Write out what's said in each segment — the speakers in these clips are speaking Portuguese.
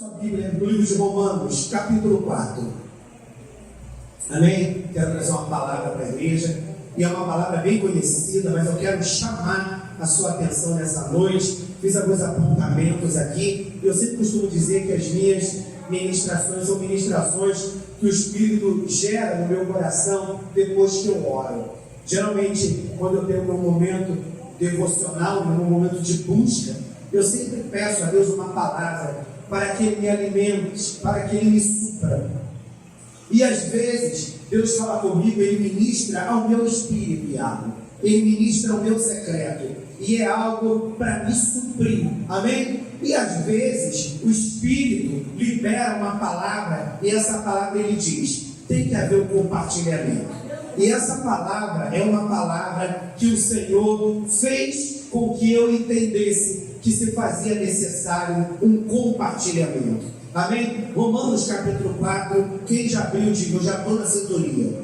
sua Bíblia no livro de Romanos, capítulo 4. Amém? Quero trazer uma palavra para a igreja, e é uma palavra bem conhecida, mas eu quero chamar a sua atenção nessa noite. Fiz alguns apontamentos aqui. Eu sempre costumo dizer que as minhas ministrações são ministrações que o Espírito gera no meu coração depois que eu oro. Geralmente, quando eu tenho meu momento devocional, meu momento de busca, eu sempre peço a Deus uma palavra para que Ele me alimente, para que Ele me supra. E às vezes, Deus fala comigo, Ele ministra ao meu espírito, Iago. Ele ministra ao meu secreto. E é algo para me suprir. Amém? E às vezes, o Espírito libera uma palavra, e essa palavra Ele diz, tem que haver um compartilhamento. E essa palavra é uma palavra que o Senhor fez com que eu entendesse que se fazia necessário um compartilhamento. Amém? Romanos capítulo 4, quem já abriu, diga, eu já estou na sintonia.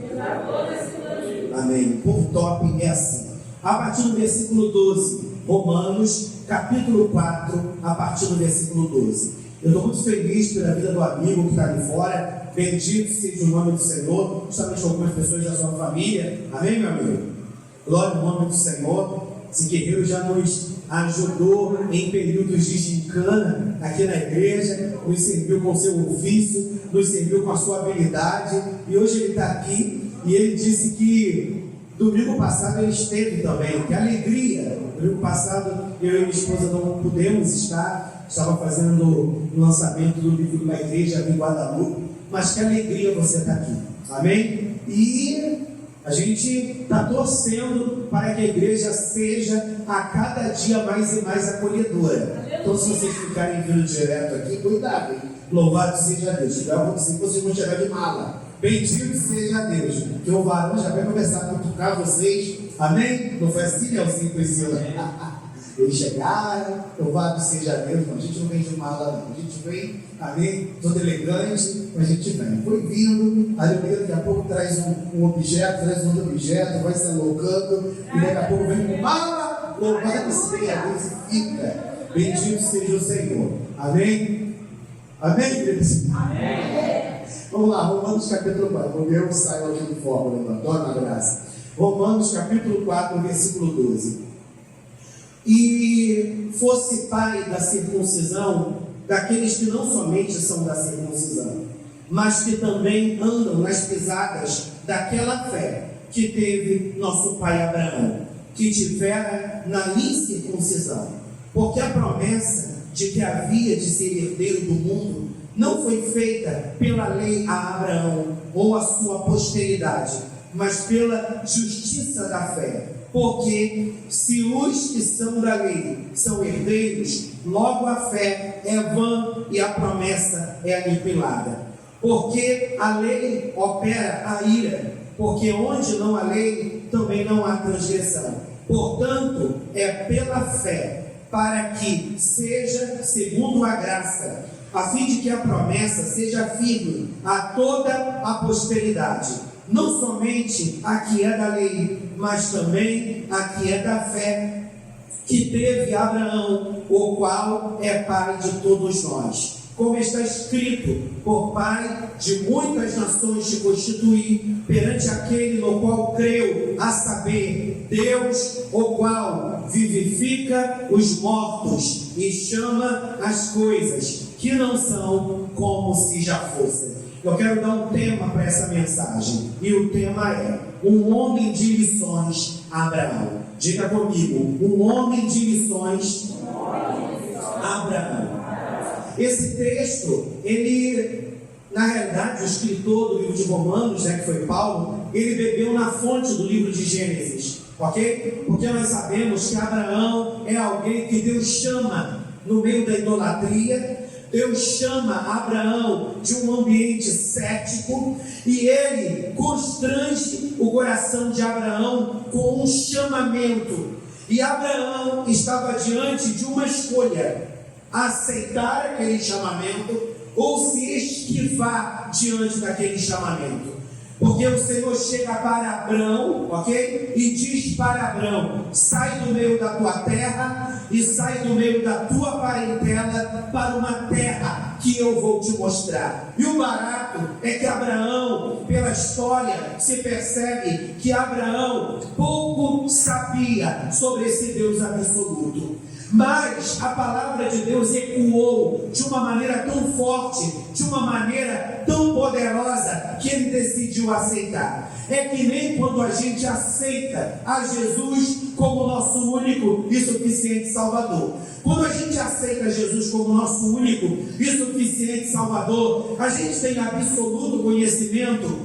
Amém. O povo top é assim. A partir do versículo 12, Romanos capítulo 4, a partir do versículo 12. Eu estou muito feliz pela vida do amigo que está ali fora. Bendito seja o nome do Senhor, justamente algumas pessoas da sua família. Amém, meu amigo? Glória ao nome do Senhor. Esse guerreiro já nos ajudou em períodos de gincana aqui na igreja, nos serviu com seu ofício, nos serviu com a sua habilidade, e hoje ele está aqui, e ele disse que domingo passado ele esteve também. Que alegria! Domingo passado eu e minha esposa não pudemos estar, estava fazendo o lançamento do livro da igreja em Guadalupe, mas que alegria você estar aqui, amém? E a gente está torcendo para que a igreja seja a cada dia mais e mais acolhedora. Então, se vocês ficarem vindo direto aqui, cuidado, hein? Louvado seja Deus. Se vocês vão chegar de mala, bendito seja Deus, que o varão já vai começar a cutucar vocês, amém? Não foi assim, Nelson, Priscila? Eles chegaram, louvado seja Deus. Não, a gente não vem de mala, não. A gente vem, amém, todo elegante, mas a gente vem. Foi vindo, aleluia, daqui a pouco traz um objeto, traz um outro objeto, vai se alocando, e daqui a pouco vem com mala, louvado seja Deus e fica. Bendito seja o Senhor. Amém? Amém, igreja? Amém. Vamos lá, Romanos capítulo 4. Eu saio aqui do foco, né? Adoro na graça. Romanos capítulo 4, versículo 12. E fosse pai da circuncisão daqueles que não somente são da circuncisão, mas que também andam nas pisadas daquela fé que teve nosso pai Abraão, que tivera na incircuncisão. Porque a promessa de que havia de ser herdeiro do mundo não foi feita pela lei a Abraão ou a sua posteridade, mas pela justiça da fé. Porque se os que são da lei são herdeiros, logo a fé é vã e a promessa é aniquilada. Porque a lei opera a ira, porque onde não há lei, também não há transgressão. Portanto, é pela fé, para que seja segundo a graça, a fim de que a promessa seja firme a toda a posteridade. Não somente a que é da lei, mas também a que é da fé, que teve Abraão, o qual é pai de todos nós. Como está escrito, por pai de muitas nações te constituí, perante aquele no qual creu, a saber, Deus, o qual vivifica os mortos e chama as coisas que não são como se já fossem. Eu quero dar um tema para essa mensagem, e o tema é um homem de lições, Abraão. Diga comigo, um homem de lições, Abraão. Esse texto, ele, na realidade, o escritor do livro de Romanos, que foi Paulo, ele bebeu na fonte do livro de Gênesis, ok? Porque nós sabemos que Abraão é alguém que Deus chama no meio da idolatria. Deus chama Abraão de um ambiente cético, e ele constrange o coração de Abraão com um chamamento. E Abraão estava diante de uma escolha: aceitar aquele chamamento ou se esquivar diante daquele chamamento. Porque o Senhor chega para Abrão, ok? E diz para Abrão: sai do meio da tua terra e sai do meio da tua parentela para uma terra que eu vou te mostrar. E o barato é que Abraão, pela história, se percebe que Abraão pouco sabia sobre esse Deus absoluto. Mas a palavra de Deus ecoou de uma maneira tão forte, de uma maneira tão poderosa, que ele decidiu aceitar. É que nem quando a gente aceita a Jesus como nosso único e suficiente Salvador. Quando a gente aceita Jesus como nosso único e suficiente Salvador, a gente tem absoluto conhecimento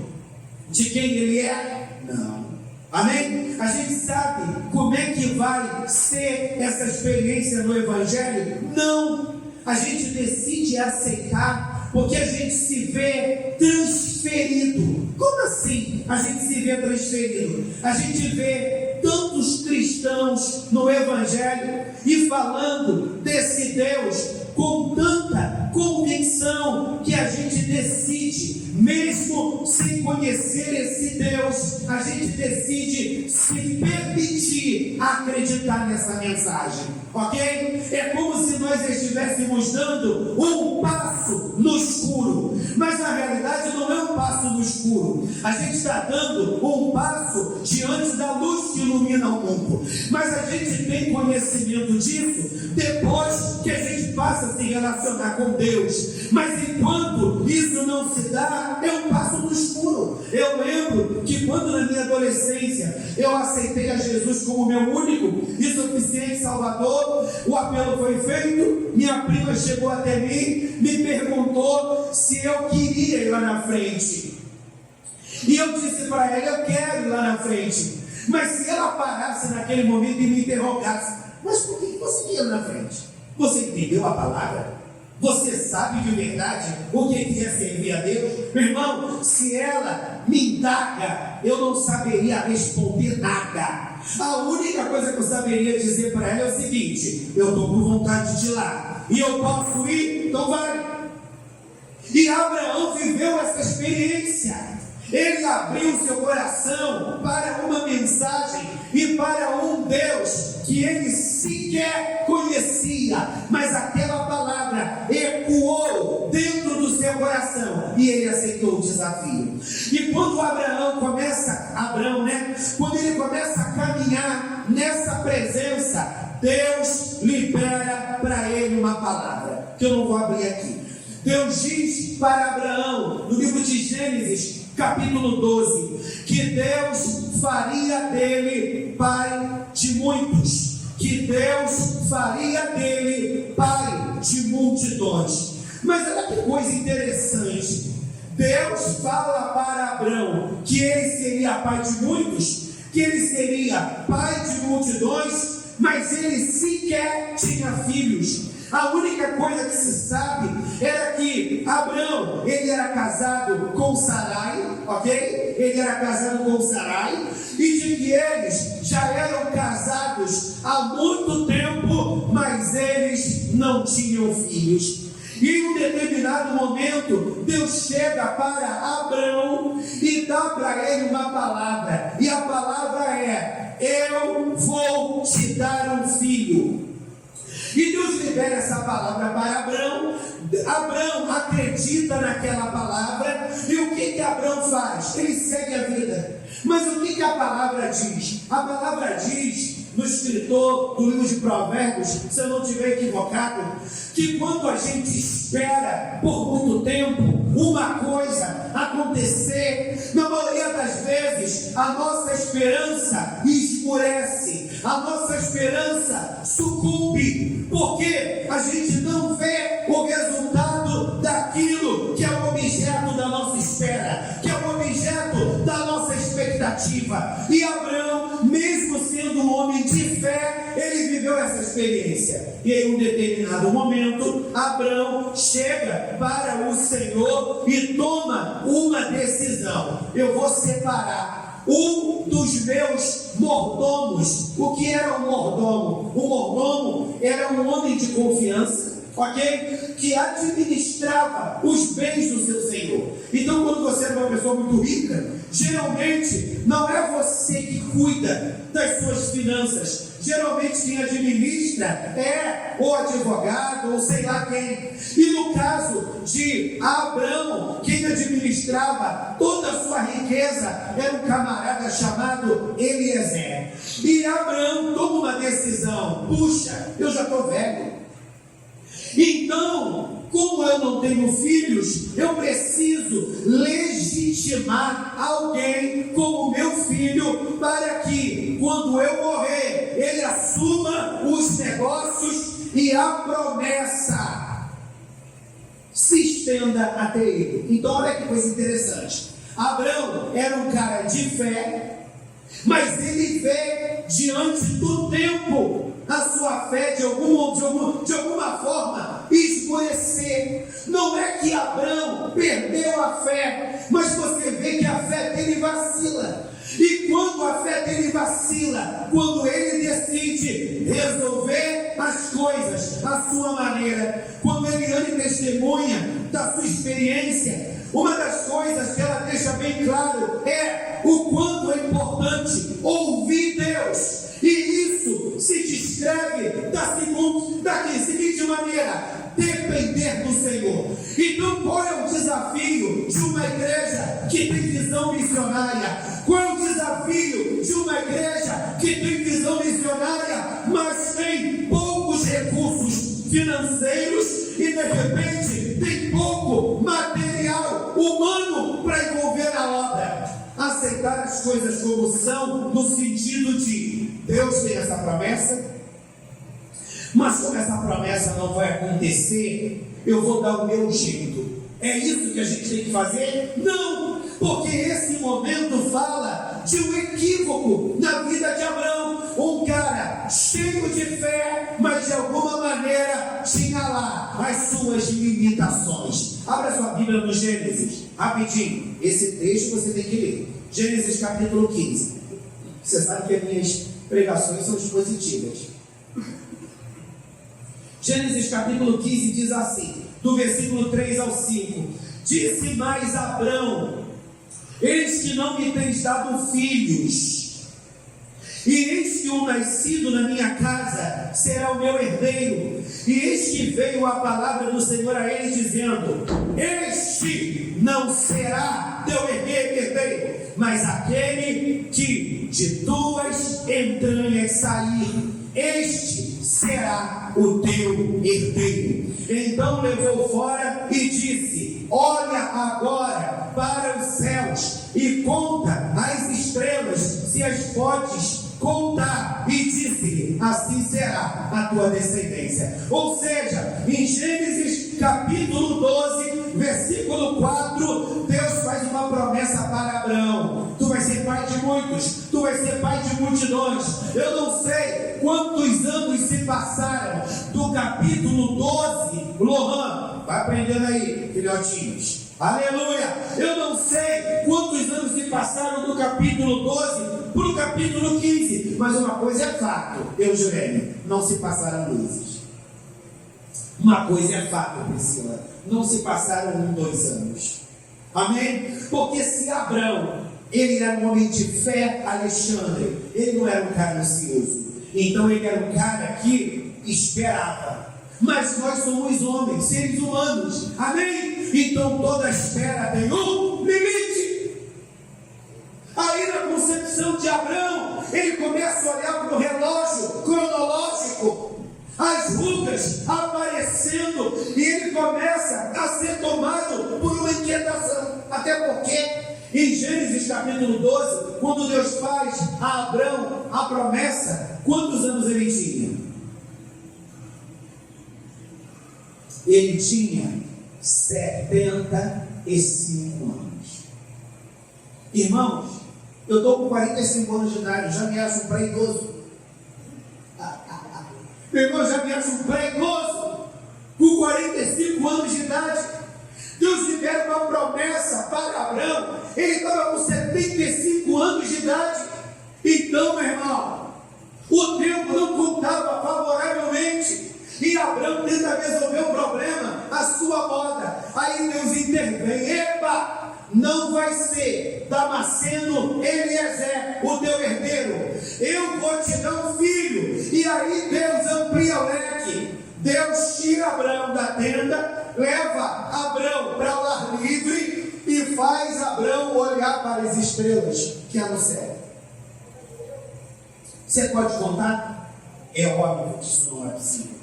de quem Ele é? Não. Amém? A gente sabe como é que vai ser essa experiência no Evangelho? Não. A gente decide aceitar porque a gente se vê transferido. Como assim a gente se vê transferido? A gente vê tantos cristãos no Evangelho e falando desse Deus com tanta convicção que a gente decide, mesmo sem conhecer esse Deus, a gente decide se permitir acreditar nessa mensagem, ok? É como se nós estivéssemos dando um passo no escuro, mas na realidade não é um passo no escuro, a gente está dando um passo diante da luz que ilumina o mundo, mas a gente tem conhecimento disso depois que a gente passa a se relacionar com Deus. Mas enquanto isso não se dá, é um passo no escuro. Eu lembro que quando na minha adolescência eu aceitei a Jesus como meu único e suficiente Salvador, o apelo foi feito, minha prima chegou até mim, me perguntou se eu queria ir lá na frente. E eu disse para ela: eu quero ir lá na frente. Mas se ela parasse naquele momento e me interrogasse: mas por que você quer ir lá na frente? Você entendeu a palavra? Você sabe de verdade o que é servir a Deus? Meu irmão, se ela me indaga, eu não saberia responder nada. A única coisa que eu saberia dizer para ela é o seguinte: eu estou com vontade de ir lá e eu posso ir, então vai. E Abraão viveu essa experiência. Ele abriu seu coração para uma mensagem e para um Deus que ele sequer conhecia, mas aquela palavra ecoou dentro do seu coração e ele aceitou o desafio. E quando quando ele começa a caminhar nessa presença, Deus libera para ele uma palavra, que eu não vou abrir aqui. Deus diz para Abraão, no livro de Gênesis, capítulo 12, que Deus faria dele pai de muitos, que Deus faria dele pai de multidões. Mas olha que coisa interessante, Deus fala para Abraão que ele seria pai de muitos, que ele seria pai de multidões, mas ele sequer tinha filhos. A única coisa que se sabe era que Abraão, ele era casado com Sarai, ok? Ele era casado com Sarai, e de que eles já eram casados há muito tempo, mas eles não tinham filhos. E em um determinado momento, Deus chega para Abraão e dá para ele uma palavra, e a palavra é: eu vou te dar um filho. E Deus libera essa palavra para Abraão. Abraão acredita naquela palavra. E o que Abraão faz? Ele segue a vida. Mas o que a palavra diz? A palavra diz, no escritor do livro de Provérbios, se eu não estiver equivocado, que quando a gente espera por muito tempo uma coisa acontecer, na maioria das vezes a nossa esperança esmurece, a nossa esperança sucumbe, porque a gente não vê o resultado daquilo que é o objeto da nossa espera, que é o objeto da nossa expectativa. E Abraão, mesmo sendo um homem de fé, ele viveu essa experiência. E em um determinado momento, Abraão chega para o Senhor e toma uma decisão: eu vou separar um dos meus mordomos. O que era um mordomo? O mordomo era um homem de confiança, ok? Que administrava os bens do seu senhor. Então, quando você é uma pessoa muito rica, geralmente não é você que cuida das suas finanças. Geralmente quem administra é o advogado ou sei lá quem. E no caso de Abraão, quem administrava toda a sua riqueza era um camarada chamado Eliezer. E Abraão toma uma decisão: puxa, eu já estou velho, então, como eu não tenho filhos, eu preciso legitimar alguém como meu filho, para que, quando eu morrer, ele assuma os negócios e a promessa se estenda até ele. Então, olha que coisa interessante. Abraão era um cara de fé, mas ele vê diante do tempo a sua fé de alguma forma esmorecer. Não é que Abraão perdeu a fé, mas você vê que a fé dele vacila. E quando a fé dele vacila, quando ele decide resolver as coisas à sua maneira, quando ele anda e testemunha da sua experiência, uma das coisas que ela deixa bem claro é o quanto é importante ouvir Deus. E isso se descreve da seguinte maneira: depender do Senhor. Então, qual é o desafio de uma igreja que tem visão missionária? Qual é o desafio de uma igreja que tem visão missionária, mas tem poucos recursos financeiros e de repente tem pouco material humano para envolver a obra? Aceitar as coisas como são, no sentido de Deus tem essa promessa, mas como essa promessa não vai acontecer, eu vou dar o meu jeito. É isso que a gente tem que fazer? Não, porque esse momento fala de um equívoco na vida de Abraão. Um cara cheio de fé, mas de alguma maneira tinha lá as suas limitações. Abra sua Bíblia no Gênesis, rapidinho. Esse texto você tem que ler. Gênesis capítulo 15. Você sabe que as minhas pregações são expositivas. Gênesis capítulo 15 diz assim, do versículo 3 ao 5: disse mais Abrão: eis que não me tens dado filhos, e eis que um nascido na minha casa será o meu herdeiro. E eis que veio a palavra do Senhor a ele, dizendo: este não será teu herdeiro, mas aquele que de tuas entranhas sair, este será o teu herdeiro. Então levou fora e disse: olha agora para os céus e conta as estrelas, se as podes contar. E disse-lhe: assim será a tua descendência. Ou seja, em Gênesis capítulo 12, versículo 4, Deus faz uma promessa para Abraão: tu vais ser pai de muitos, tu vais ser pai de multidões. Eu não sei quantos anos se passaram do capítulo 12, Lohan, vai aprendendo aí, filhotinhos, aleluia. Eu não sei quantos anos se passaram do capítulo 12 para o capítulo 15, mas uma coisa é fato, Eugênio, não se passaram meses. Uma coisa é fato, Priscila, não se passaram 2 anos. Amém? Porque se Abraão, ele era um homem de fé, Alexandre, ele não era um cara ansioso, então ele era um cara que esperava. Mas nós somos homens, seres humanos, amém? Então toda espera tem um limite. Aí na concepção de Abraão, ele começa a olhar para o relógio cronológico, as rugas aparecendo, e ele começa a ser tomado por uma inquietação. Até porque em Gênesis capítulo 12, quando Deus faz a Abraão a promessa, quantos anos ele tinha? Ele tinha 75 anos. Irmãos, eu estou com 45 anos de idade, já me acho um pré-idoso. Meu irmão, já me acho um pré-idoso com 45 anos de idade. Deus libera uma promessa para Abraão, ele estava com 75 anos de idade. Então, meu irmão, o tempo não contava favoravelmente, e Abraão tenta resolver o Aí Deus intervém. Epa, não vai ser Damasceno Eliezer, o teu herdeiro. Eu vou te dar um filho. E aí Deus amplia o leque. Deus tira Abraão da tenda, leva Abraão para o ar livre e faz Abraão olhar para as estrelas que há no céu. Você pode contar? É óbvio que isso não é possível.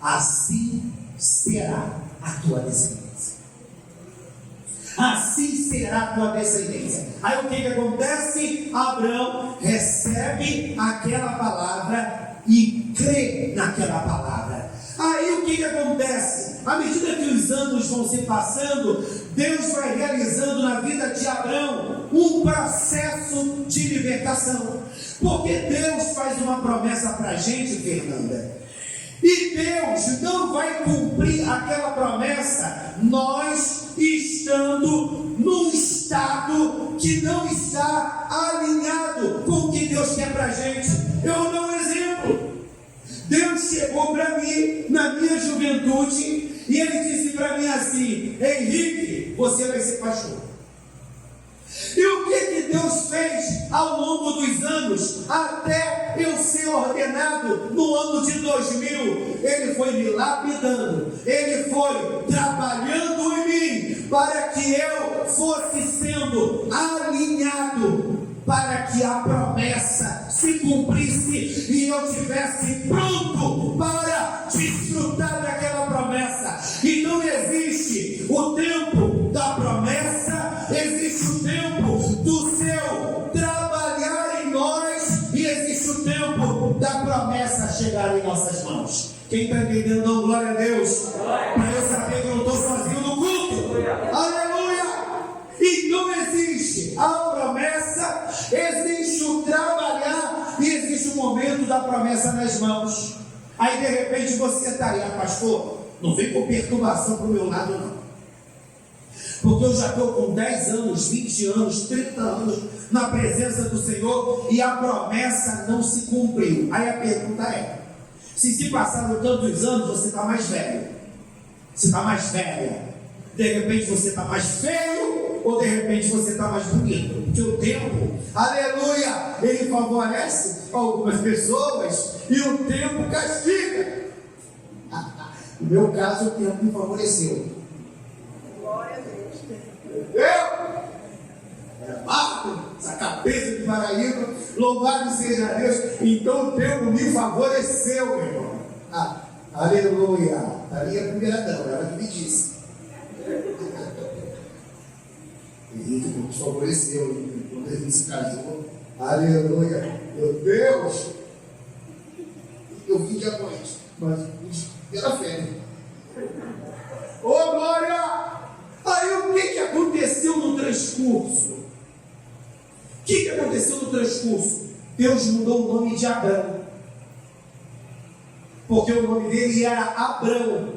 Assim será a tua descendência. Assim será a tua descendência. Aí o que acontece? Abraão recebe aquela palavra e crê naquela palavra. Aí o que acontece? À medida que os anos vão se passando, Deus vai realizando na vida de Abraão um processo de libertação. Porque Deus faz uma promessa para a gente, Fernanda. E Deus não vai cumprir aquela promessa nós estando num estado que não está alinhado com o que Deus quer para a gente. Eu vou dar um exemplo. Deus chegou para mim na minha juventude e Ele disse para mim assim: Henrique, você vai ser pastor. E o que Deus fez ao longo dos anos, até eu ser ordenado no ano de 2000? Ele foi me lapidando, Ele foi trabalhando em mim, para que eu fosse sendo alinhado, para que a promessa se cumprisse e eu estivesse pronto para desfrutar daquela promessa. E não existe o tempo da promessa, existe o tempo do seu trabalhar em nós e existe o tempo da promessa chegar em nossas mãos. Quem está entendendo, dá glória a Deus, para eu saber que eu não estou sozinho no culto. Aleluia! Então existe a promessa, existe o trabalhar e existe o momento da promessa nas mãos. Aí de repente você está aí: pastor, não vem com perturbação para o meu lado não, porque eu já estou com 10 anos, 20 anos, 30 anos na presença do Senhor e a promessa não se cumpriu. Aí a pergunta é: se passaram tantos anos, você está mais velho, você está mais velha, de repente você está mais feio, ou de repente você está mais bonito? Porque o tempo, aleluia, ele favorece algumas pessoas e o tempo castiga. No meu caso, o tempo me favoreceu. Glória a Deus. Entendeu? É barco, essa cabeça de Paraíba, louvado seja Deus. Então o tempo me favoreceu, meu irmão. Aleluia. Ali é a primeira dama, ela que me disse. Henrique nos favoreceu quando ele se casou. Aleluia. Meu Deus. Eu vim de noite, mas pela fé. Ô glória! Aí o que aconteceu no transcurso? O que aconteceu no transcurso? Deus mudou o nome de Abrão, porque o nome dele era Abrão.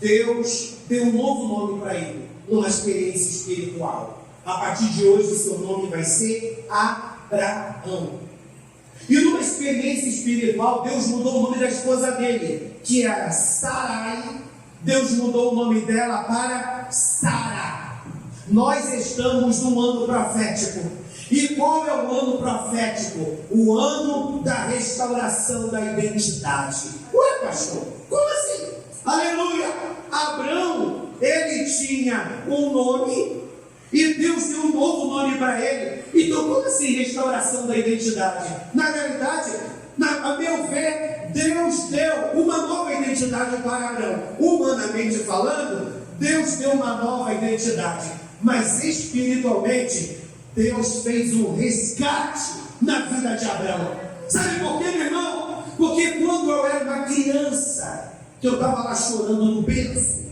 Deus deu um novo nome para ele, numa experiência espiritual. A partir de hoje o seu nome vai ser Abraão. E numa experiência espiritual, Deus mudou o nome da esposa dele, que era Sarai. Deus mudou o nome dela para Sara. Nós estamos num ano profético. E qual é o ano profético? O ano da restauração da identidade. Ué, pastor, como assim? Aleluia! Abrão, ele tinha um nome e Deus deu um novo nome para ele. Então, como assim restauração da identidade? Na realidade, a meu ver, Deus deu uma nova identidade para Abrão. Humanamente falando, Deus deu uma nova identidade, mas espiritualmente Deus fez um resgate na vida de Abrão. Sabe por quê, meu irmão? Porque quando eu era uma criança, que eu estava lá chorando no berço,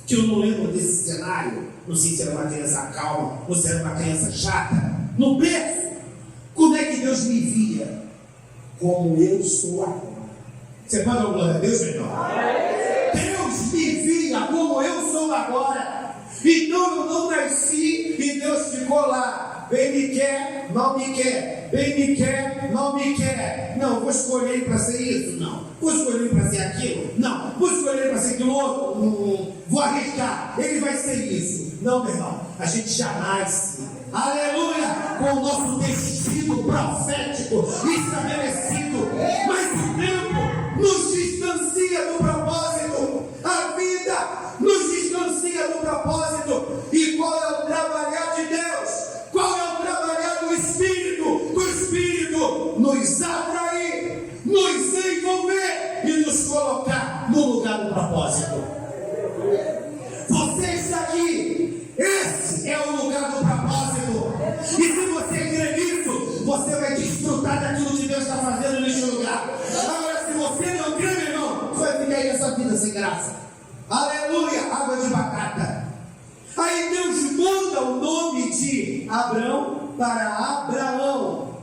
que eu não lembro desse cenário, não sei se era uma criança calma ou se era uma criança chata, no berço, como é que Deus me via? Como eu sou agora. Você pode dar glória a Deus, meu irmão? Deus me via como eu sou agora. Então eu não nasci e Deus ficou lá bem me quer, mal me quer, bem me quer, mal me quer. Não, vou escolher ele para ser isso? Não. Vou escolher ele para ser aquilo? Não. Vou escolher ele para ser aquilo outro? Não. Vou arriscar, ele vai ser isso. Não, meu irmão, a gente jamais, aleluia, com o nosso destino profético estabelecido, mas o tempo nos distancia do propósito, a vida nos distancia do propósito. E qual é o trabalhar de Deus? Qual é o trabalhar do Espírito? O Espírito nos atrair, nos envolver e nos colocar no lugar do propósito. Você está aqui, esse é o lugar do propósito. E se você crer nisso, você vai desfrutar daquilo que Deus está fazendo neste lugar. Agora, se você não crer, meu irmão, você vai ficar aí nessa vida sem graça. Aleluia, água de batata. Aí Deus muda o nome de Abrão para Abraão.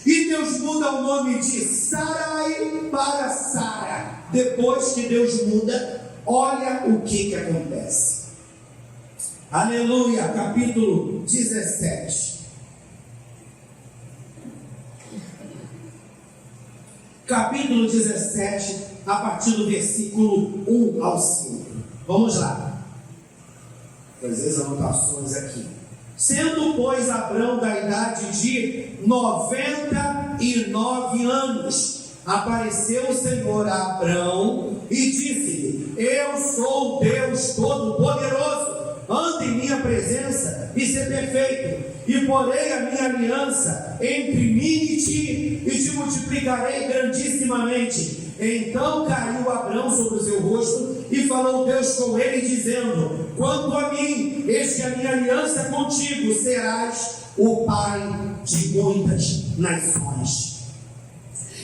E Deus muda o nome de Sarai para Sara. Depois que Deus muda, olha o que acontece. Aleluia, capítulo 17. Capítulo 17, a partir do versículo 1 ao 5. Vamos lá. Fazer as anotações aqui. Sendo, pois, Abrão da idade de 99 anos, apareceu o Senhor a Abrão e disse-lhe: Eu sou o Deus Todo-Poderoso, anda em minha presença e ser perfeito, e porei a minha aliança entre mim e ti, e te multiplicarei grandissimamente. Então caiu Abrão sobre o seu rosto, e falou Deus com ele, dizendo: Quanto a mim, eis que a minha aliança contigo, serás o pai de muitas nações.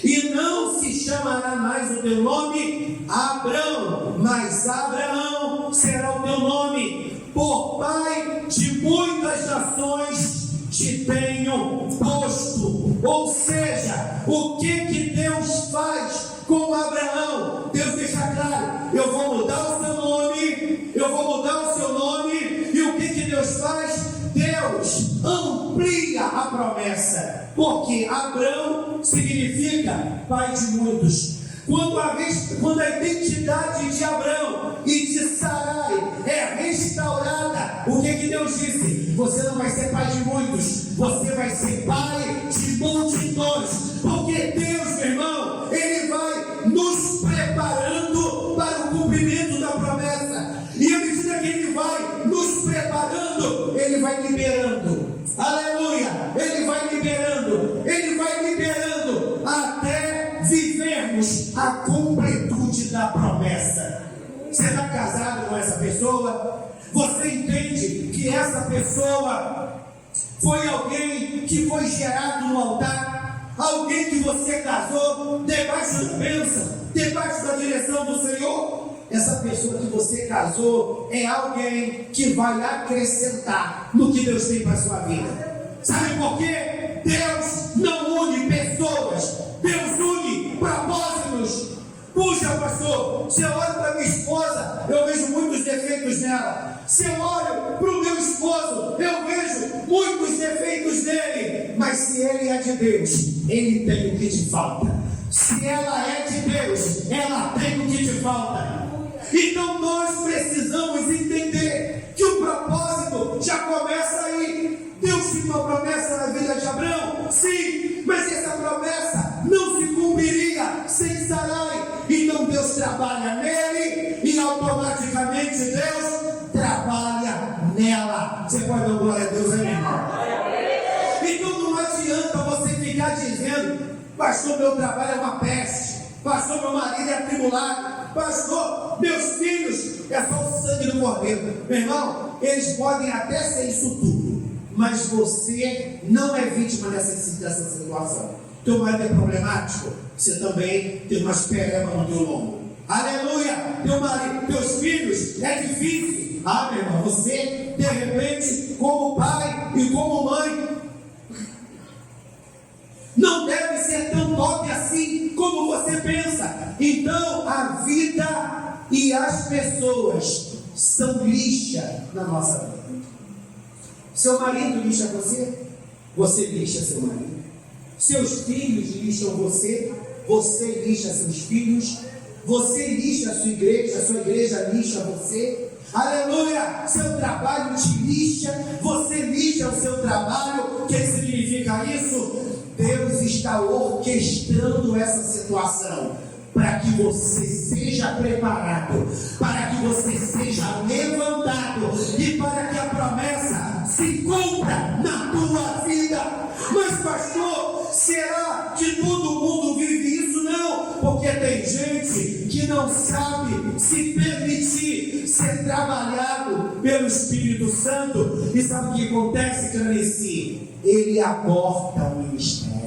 E não se chamará mais o teu nome Abrão, mas Abraão será o teu nome, por pai de muitas nações te tenho posto. Ou seja, o que Deus faz com Abraão? Deus deixa claro: eu vou mudar o seu nome, eu vou mudar o seu nome. E o que Deus faz? Deus amplia a promessa, porque Abrão significa pai de muitos. Quando a identidade de Abrão e de Sarai é restaurada, o que Deus disse? Você não vai ser pai de muitos, você vai ser pai de multidões. Porque Deus, meu irmão, Ele vai nos preparando para o cumprimento da promessa. E à medida que Ele vai nos preparando, Ele vai liberando. Aleluia! Ele vai liberando até vivermos a completude da promessa. Você está casado com essa pessoa? Você entende que essa pessoa foi alguém que foi gerado no altar? Alguém que você casou debaixo da bênção, debaixo da direção do Senhor? Essa pessoa que você casou é alguém que vai acrescentar no que Deus tem para a sua vida. Sabe por quê? Deus não une pessoas, Deus une propósitos. Puxa, pastor, se eu olho para minha esposa, eu vejo muitos defeitos nela. Se eu olho para o meu esposo, eu vejo muitos defeitos nele. Mas se ele é de Deus, ele tem o que te falta. Se ela é de Deus, ela tem o que te falta. Então nós precisamos entender que o propósito já começa aí. Deus tinha uma promessa na vida de Abrão, sim, mas essa promessa não se cumpriria sem Sarai. Então Deus trabalha nele e automaticamente Deus trabalha nela. Você pode dar glória a Deus, hein, irmão? Então não adianta você ficar dizendo: pastor, meu trabalho é uma peste, pastor, meu marido é atribulado, pastor, meus filhos é só o sangue do cordeiro. Meu irmão, eles podem até ser isso tudo, mas você não é vítima dessa situação. Teu marido é problemático, você também tem umas perebas no teu lombo. Aleluia! Teu marido, teus filhos é difícil. Ah, meu irmão, você de repente, como pai e como mãe, não deve ser tão top assim como você pensa. Então a vida e as pessoas são lixa na nossa vida. Seu marido lixa você? você lixa seu marido. Seus filhos lixam você, você lixa seus filhos, você lixa a sua igreja lixa você. Aleluia! Seu trabalho te lixa, você lixa o seu trabalho. O que significa isso? Deus está orquestrando essa situação para que você seja preparado, para que você seja levantado e para que a promessa se cumpra na tua vida. Mas pastor, será que todo mundo vive isso? Não, porque tem gente que não sabe se permitir ser trabalhado pelo Espírito Santo. E sabe o que acontece, Clarice? Ele aborta o ministério.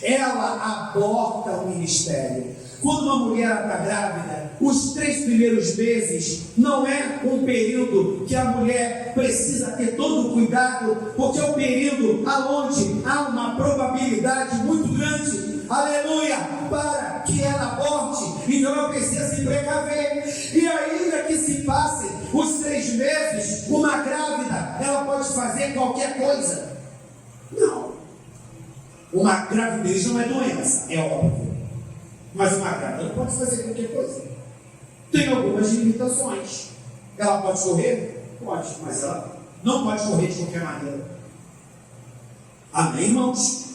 Ela aborta o ministério. Quando uma mulher está grávida, os 3 primeiros meses não é um período que a mulher precisa ter todo o cuidado, porque é um período onde há uma probabilidade muito grande, aleluia, para que ela aborte. Então ela precisa se precaver. E ainda que se passem os 3 meses, uma grávida, ela pode fazer qualquer coisa. Não. Uma gravidez não é doença, é óbvio. Mas uma grávida pode fazer qualquer coisa. Tem algumas limitações. Ela pode correr? Pode, mas ela não pode correr de qualquer maneira. Amém, irmãos?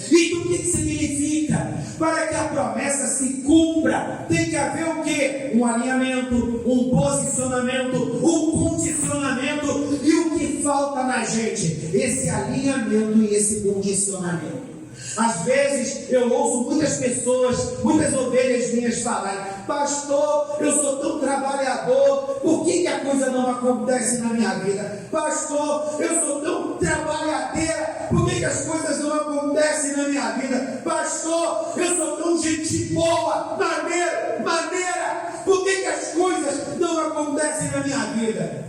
Então o que significa? Para que a promessa se cumpra, tem que haver o quê? Um alinhamento, um posicionamento, um condicionamento. E o que falta na gente? Esse alinhamento e esse condicionamento. Às vezes eu ouço muitas pessoas, muitas ovelhas minhas falarem: pastor, eu sou tão trabalhador, por que a coisa não acontece na minha vida? Pastor, eu sou tão trabalhadeira, por que as coisas não acontecem na minha vida? Pastor, eu sou tão gente boa, maneira, por que as coisas não acontecem na minha vida?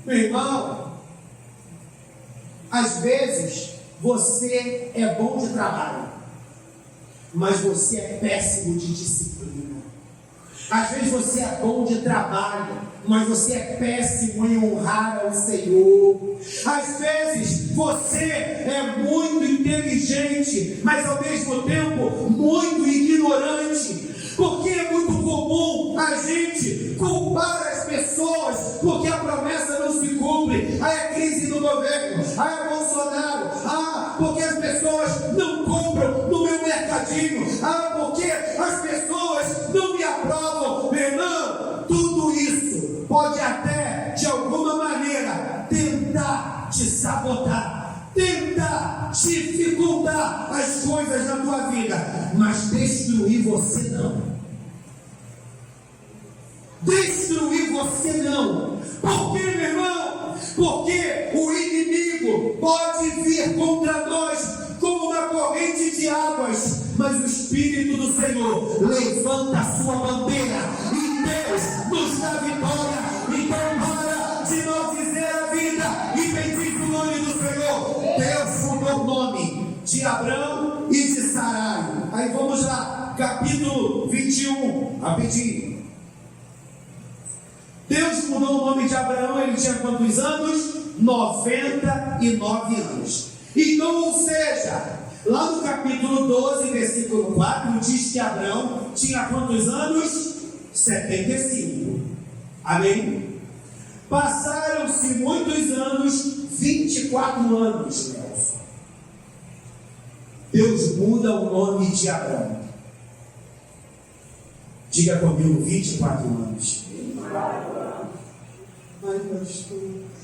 Meu irmão, às vezes você é bom de trabalho, mas você é péssimo de disciplina. Às vezes você é bom de trabalho, mas você é péssimo em honrar ao Senhor. Às vezes você é muito inteligente, mas ao mesmo tempo muito ignorante. Porque é muito comum a gente culpar as pessoas porque a promessa não se cumpre. Aí é crise do governo, aí é Bolsonaro, porque as pessoas não compram no meu mercadinho, porque as pessoas não me aprovam. Meu irmão, tudo isso pode até de alguma maneira tentar te sabotar, tentar dificultar as coisas na tua vida, mas destruir você não. Destruir você não. Por quê, meu irmão? Porque o inimigo pode vir contra nós como uma corrente de águas, mas o Espírito do Senhor levanta a sua bandeira e Deus nos dá vitória. Então para de não dizer a vida e bendiz o nome do Senhor. Deus mudou o nome de Abrão e de Sarai. Aí vamos lá, capítulo 21, rapidinho. Deus mudou o nome de Abraão, ele tinha quantos anos? 99 anos. Então, ou seja, lá no capítulo 12, versículo 4, diz que Abraão tinha quantos anos? 75. Amém? Passaram-se muitos anos, 24 anos, Nelson. Deus muda o nome de Abraão. Diga comigo, 24 anos. Ai, pastor,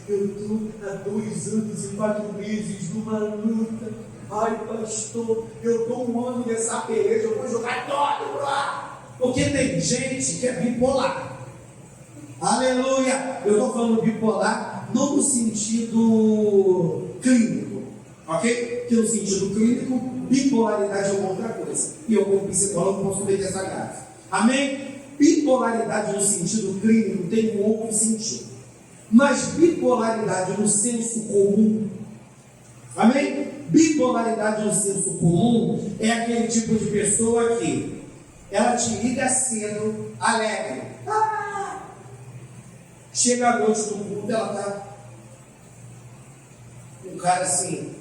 eu estou há 2 anos e 4 meses numa luta. Ai, pastor, eu estou 1 ano nessa peleja, eu vou jogar todo lá. Porque tem gente que é bipolar. Aleluia! Eu estou falando bipolar não no sentido clínico, ok? Porque no sentido clínico, bipolaridade é uma outra coisa. E eu, como psicólogo, posso cometer essa gafe. Amém? Bipolaridade no sentido clínico tem um outro sentido. Mas bipolaridade no senso comum, amém? Bipolaridade no senso comum é aquele tipo de pessoa que ela te liga cedo, alegre. Chega à noite do culto, ela está um cara assim,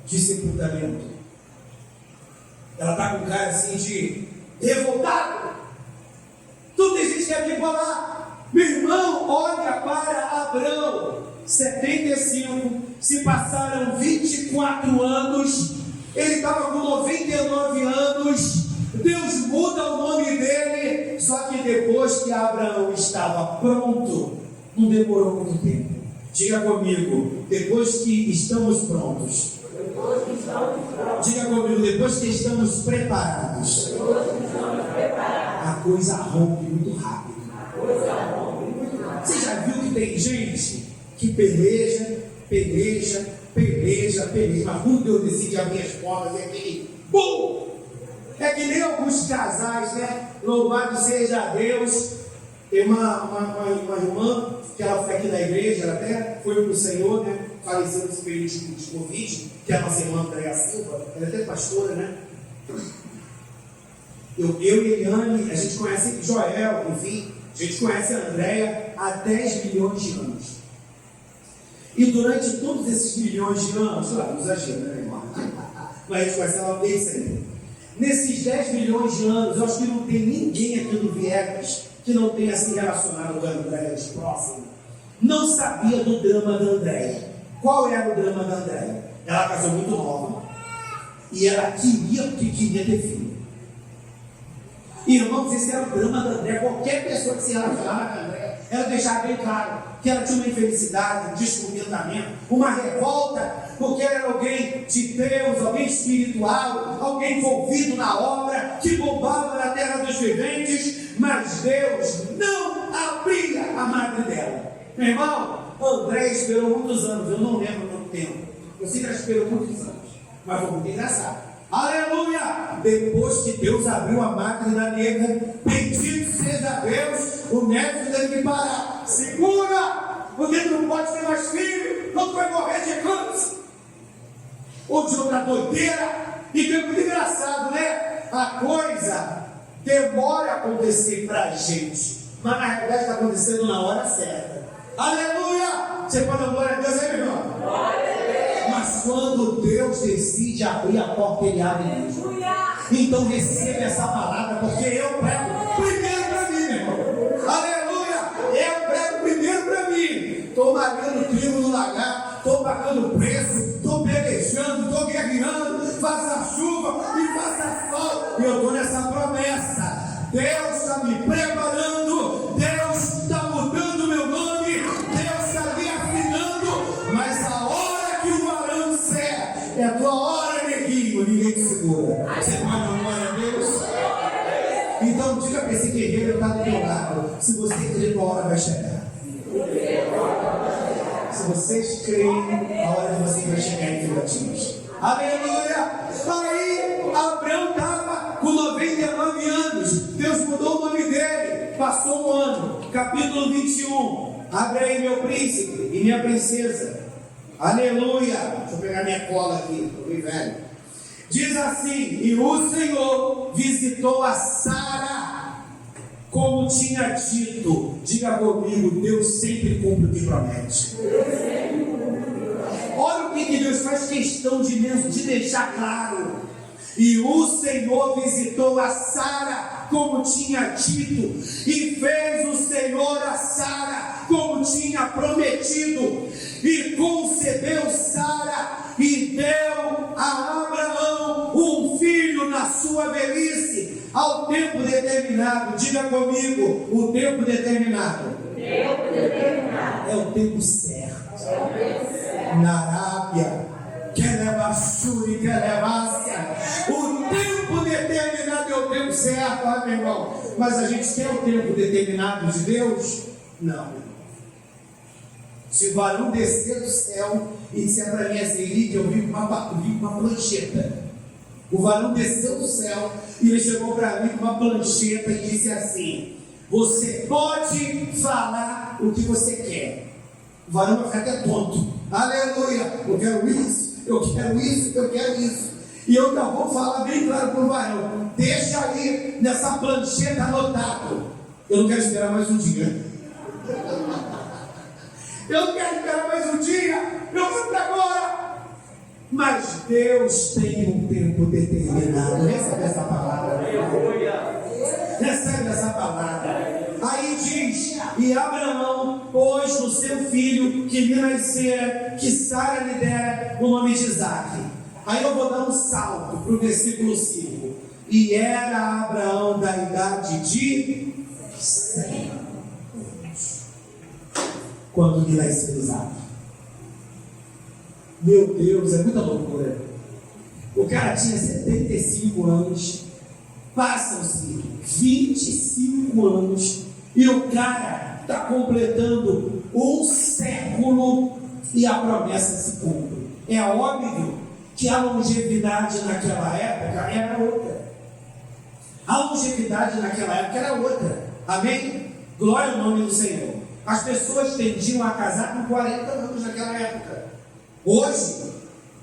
de sepultamento. Ela está com um cara assim de revoltado. Tudo tem gente que quer vir falar. Meu irmão, olha para Abrão. 75, se passaram 24 anos. Ele estava com 99 anos. Deus muda o nome dele. Só que depois que Abraão estava pronto, não demorou muito tempo. Diga comigo, depois que estamos prontos. Diga comigo, depois que estamos preparados. A coisa rompe muito rápido. Você já viu que tem gente que peleja, mas quando Deus decide abrir as portas, é aquele BUM! É que nem alguns casais, né? Louvado seja Deus. Tem uma irmã que ela foi aqui na igreja, ela até foi para o Senhor, né? Faleceu nesse período de Covid, que é a nossa irmã Andréia Silva, ela é até pastora, né? Eu e Eliane, a gente conhece Joel, enfim, a gente conhece a Andréia há 10 milhões de anos. E durante todos esses milhões de anos, não exagero, né, irmão? Mas a gente conhece ela desde sempre. Nesses 10 milhões de anos, eu acho que não tem ninguém aqui do Viegas que não tenha se relacionado com a Andréia de próximo. Não sabia do drama da Andréia. Qual era o drama da Andréia? Ela casou muito nova e ela queria porque queria ter filho. Irmãos, esse era o drama da Andréia. Qualquer pessoa que se relacionava com a Andréia, ela deixava bem claro que ela tinha uma infelicidade, um descontentamento, uma revolta, porque era alguém de Deus, alguém espiritual, alguém envolvido na obra, que bombava na terra dos viventes, mas Deus não abria a madre dela. Meu irmão, André esperou muitos anos, eu não lembro quanto tempo. Eu sei que ela esperou muitos anos, mas foi muito engraçado. Aleluia! Depois que Deus abriu a máquina nega, bendito seja Deus, o médico teve que parar. Segura! Porque tu não pode ter mais filho, não vai morrer de câncer. Hoje outra doideira, e foi muito engraçado, né? A coisa demora a acontecer pra gente, mas na realidade está acontecendo na hora certa. Aleluia! Você pode dar glória a Deus aí, meu irmão? Glória a Deus! Mas quando Deus decide abrir a porta, Ele abre mesmo. Então receba essa palavra, porque eu prego primeiro para mim, meu irmão. Aleluia! Eu prego primeiro para mim. Estou malhando trigo no lagar, estou pagando preço, estou pelejando, estou guerreando, faça chuva e faça sol. E eu estou nessa promessa. Deus está me preparando, Deus está mudando meu nome, Deus está me afinando, mas a hora que o varão disser, é a tua hora, neguinho, ninguém te segura. Você pode dar glória a Deus? Então diga para esse guerreiro que está do teu lado, se você crer, a hora vai chegar. Se vocês creem, a hora de vocês vai chegar em filhotinhos. Aleluia! Aí Abraão estava com 99 anos. Deus mudou o nome dele. Passou um ano. Capítulo 21. Abre aí, meu príncipe e minha princesa. Aleluia! Deixa eu pegar minha cola aqui. Estou bem velho. Diz assim: e o Senhor visitou a Sara como tinha dito. Diga comigo, Deus sempre cumpre o que promete. Olha o que Deus faz questão de deixar claro. E o Senhor visitou a Sara como tinha dito, e fez o Senhor a Sara como tinha prometido, e concedeu Sara e deu a Abraão um filho na sua velhice, ao tempo determinado. Diga comigo, o tempo determinado. É o tempo certo. Na Arábia, o tempo determinado é o tempo certo, meu irmão. Mas a gente tem o tempo determinado de Deus? Não. Se o varão descer do céu e disser para mim assim, Henrique, eu vi uma plancheta. O varão desceu do céu e ele chegou para mim com uma plancheta e disse assim: você pode falar o que você quer. O varão vai ficar até tonto. Aleluia! Eu quero isso, eu quero isso, eu quero isso. E eu já vou falar bem claro para o varão: deixa aí nessa plancheta anotado. Eu não quero esperar mais um dia. Eu não quero esperar mais um dia. Eu vou para agora. Mas Deus tem um tempo determinado. Recebe essa palavra. Recebe essa palavra. Aí diz: e Abraão pôs no seu filho que lhe nascera, que Sara lhe dera, o nome de Isaque. Aí eu vou dar um salto para o versículo 5. E era Abraão da idade de 100 anos quando lhe nasceu Isaque. Meu Deus, é muita loucura. O cara tinha 75 anos. Passam-se 25 anos e o cara está completando um século e a promessa se cumpre. É óbvio que a longevidade naquela época era outra. A longevidade naquela época era outra. Amém? Glória ao nome do Senhor. As pessoas tendiam a casar com 40 anos naquela época. Hoje,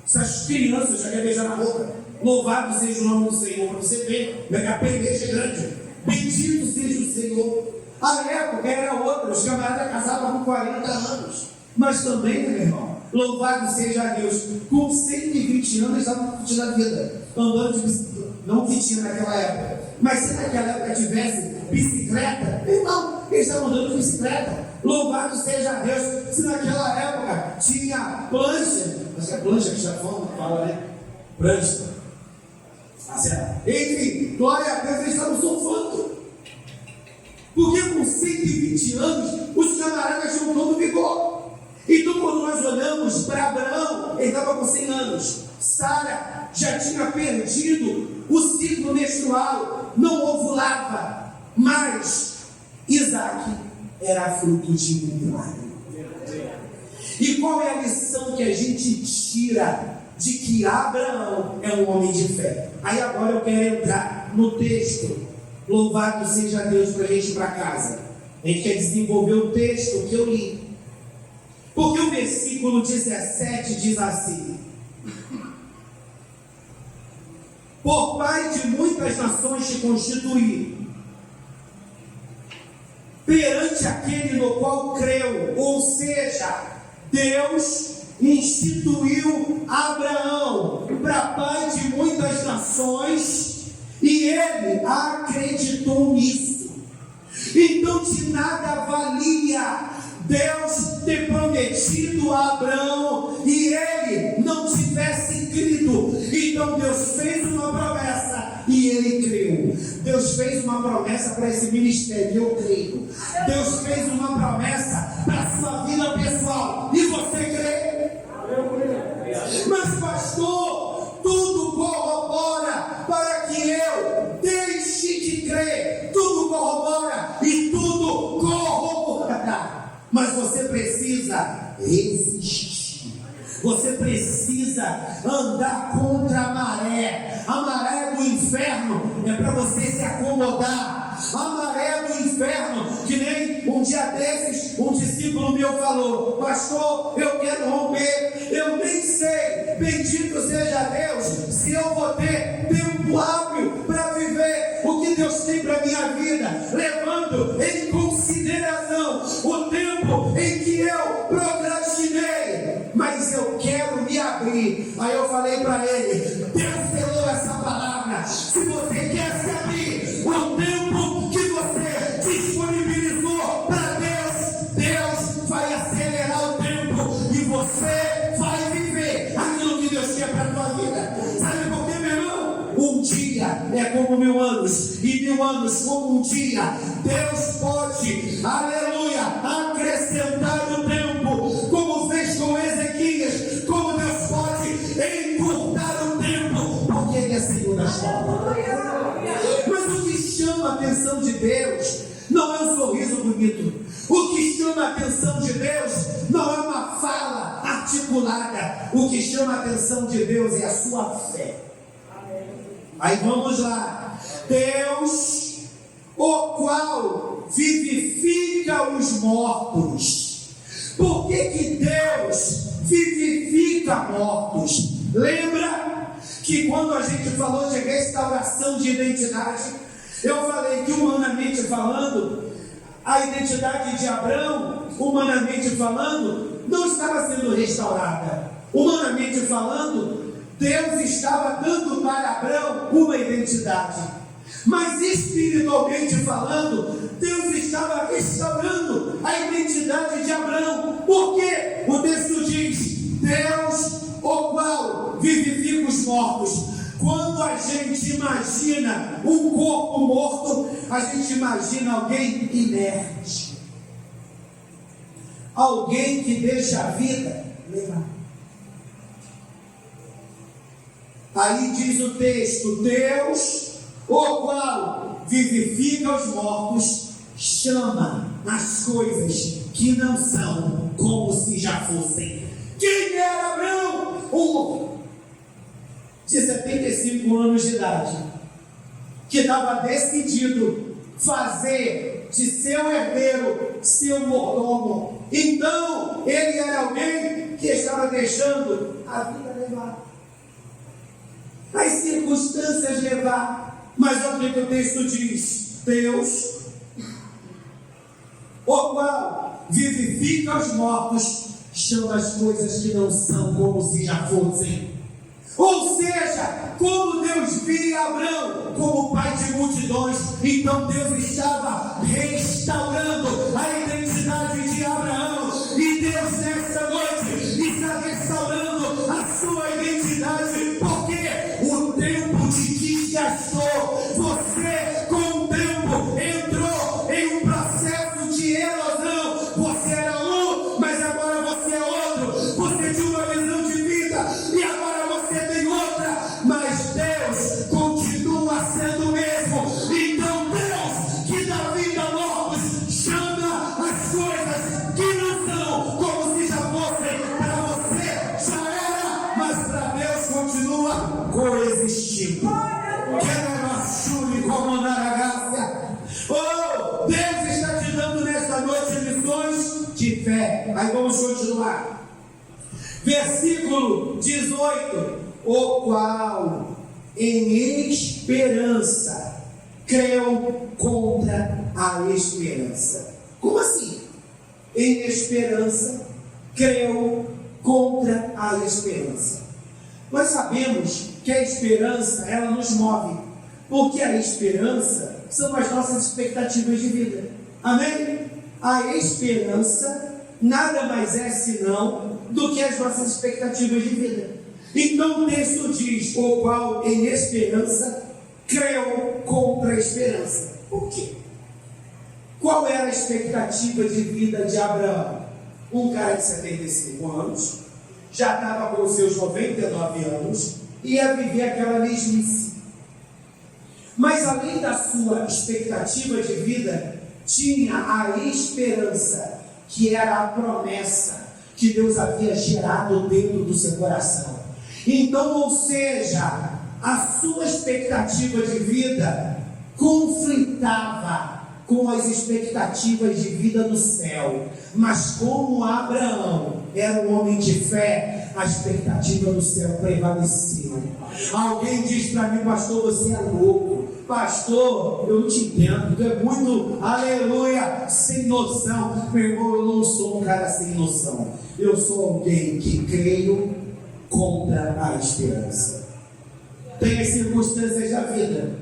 essas crianças já querem beijar na boca. Louvado seja o nome do Senhor. Para você ver, a peleja é grande. Bendito seja o Senhor. A época era outra. Os camaradas casavam com 40 anos. Mas também, meu irmão, louvado seja a Deus, com 120 anos estavam curtindo a vida, andando de bicicleta. Não que tinha naquela época, mas se naquela época tivesse bicicleta, irmão, eles estavam andando de bicicleta. Louvado seja a Deus. Se naquela época tinha plancha, acho que é plancha que já fala, né? Prancha. Enfim, glória a Deus, eles estavam surfando. Porque com 120 anos, os camaradas tinham todo o vigor. Então, quando nós olhamos para Abraão, ele estava com 100 anos. Sara já tinha perdido o ciclo menstrual, não ovulava. Mas Isaque era fruto de um milagre. E qual é a lição que a gente tira de que Abraão é um homem de fé? Aí agora eu quero entrar no texto. Louvado seja Deus para a gente ir para casa. A gente quer desenvolver o texto que eu li. Porque o versículo 17 diz assim: por pai de muitas nações te constituí, perante aquele no qual creu. Ou seja, Deus instituiu Abraão para pai de muitas nações e ele acreditou nisso. Então de nada valia Deus ter prometido a Abraão e ele não tivesse crido. Então Deus fez uma promessa e ele creu. Deus fez uma promessa para esse ministério e eu creio. Deus fez uma promessa para a sua vida pessoal e você crê. Mas pastor, tudo corrobora para que eu deixe de crer. Tudo corrobora e tudo corroborará. Mas você precisa resistir. Você precisa andar contra a maré. A maré do inferno é para você se acomodar. A maré do inferno, que nem um dia desses, um discípulo meu falou: pastor, eu quero romper. Eu nem sei, bendito seja Deus, se eu vou ter tempo hábil para viver o que Deus tem para a minha vida, levando em consideração o tempo em que eu procrastinei. Mas eu quero me abrir. Aí eu falei para ele: Deus falou essa palavra. Se você quer se abrir ao tempo que você disponibilizou para Deus, Deus vai acelerar o tempo e você vai viver aquilo que Deus quer para a tua vida. Sabe por quê, meu irmão? Um dia é como 1000 anos, e 1000 anos como um dia. Deus pode, aleluia, acrescentar o tempo, como fez com Ezequias, como Deus pode encurtar o tempo, porque Ele é Senhor das formas. Mas o que chama a atenção de Deus não é um sorriso bonito. O que chama a atenção de Deus não é uma fala articulada. O que chama a atenção de Deus é a sua fé. Aí vamos lá. Deus, o qual vivifica os mortos. Por que Deus vivifica mortos? Lembra que quando a gente falou de restauração de identidade, eu falei que, humanamente falando, a identidade de Abraão, humanamente falando, não estava sendo restaurada. Humanamente falando, Deus estava dando para Abraão uma identidade. Mas espiritualmente falando, Deus estava restaurando a identidade de Abraão. Por quê? O texto diz: Deus, o qual vivifica os mortos. Quando a gente imagina um corpo morto, a gente imagina alguém inerte, alguém que deixa a vida levar. Aí diz o texto: Deus, o qual vivifica os mortos, chama as coisas que não são como se já fossem. Quem era Abraão? Um de 75 anos de idade, que estava decidido fazer de seu herdeiro seu mordomo. Então ele era alguém que estava deixando a vida levar, as circunstâncias levar. Mas olha o que o texto diz: Deus, o qual vivifica os mortos, chama as coisas que não são como se já fossem. Ou seja, como Deus via Abraão como pai de multidões, então Deus estava restaurando a identidade de Abraão. E Deus nessa noite está restaurando a sua identidade, porque o tempo te desgastou. Você com o tempo entrou em um processo de erosão. Você era um, mas agora você é outro. Você tinha uma visão de vida e agora você tem outra, mas Deus continua sendo o mesmo. Então Deus, que dá vida a mortos, chama as coisas que não são como se já fossem. Para você já era, mas para Deus continua coexistindo. Oh, Deus está te dando nesta noite lições de fé. Aí vamos continuar. Versículo 18: o qual em esperança creu contra a esperança. Como assim? Em esperança creu contra a esperança. Nós sabemos que a esperança, ela nos move, porque a esperança são as nossas expectativas de vida. Amém? A esperança nada mais é senão do que as nossas expectativas de vida. Então o texto diz: o qual em esperança creu contra a esperança. Por quê? Qual era a expectativa de vida de Abraão? Um cara de 75 anos, já estava com os seus 99 anos, ia viver aquela mesmice. Mas além da sua expectativa de vida, tinha a esperança, que era a promessa que Deus havia gerado dentro do seu coração. Então, ou seja, a sua expectativa de vida conflitava com as expectativas de vida do céu. Mas como Abraão era um homem de fé, a expectativa do céu prevaleceu. Alguém diz para mim: pastor, você é louco. Pastor, eu não te entendo, tu é muito, aleluia, sem noção. Meu irmão, eu não sou um cara sem noção. Eu sou alguém que creio contra a esperança. Tem as circunstâncias da vida,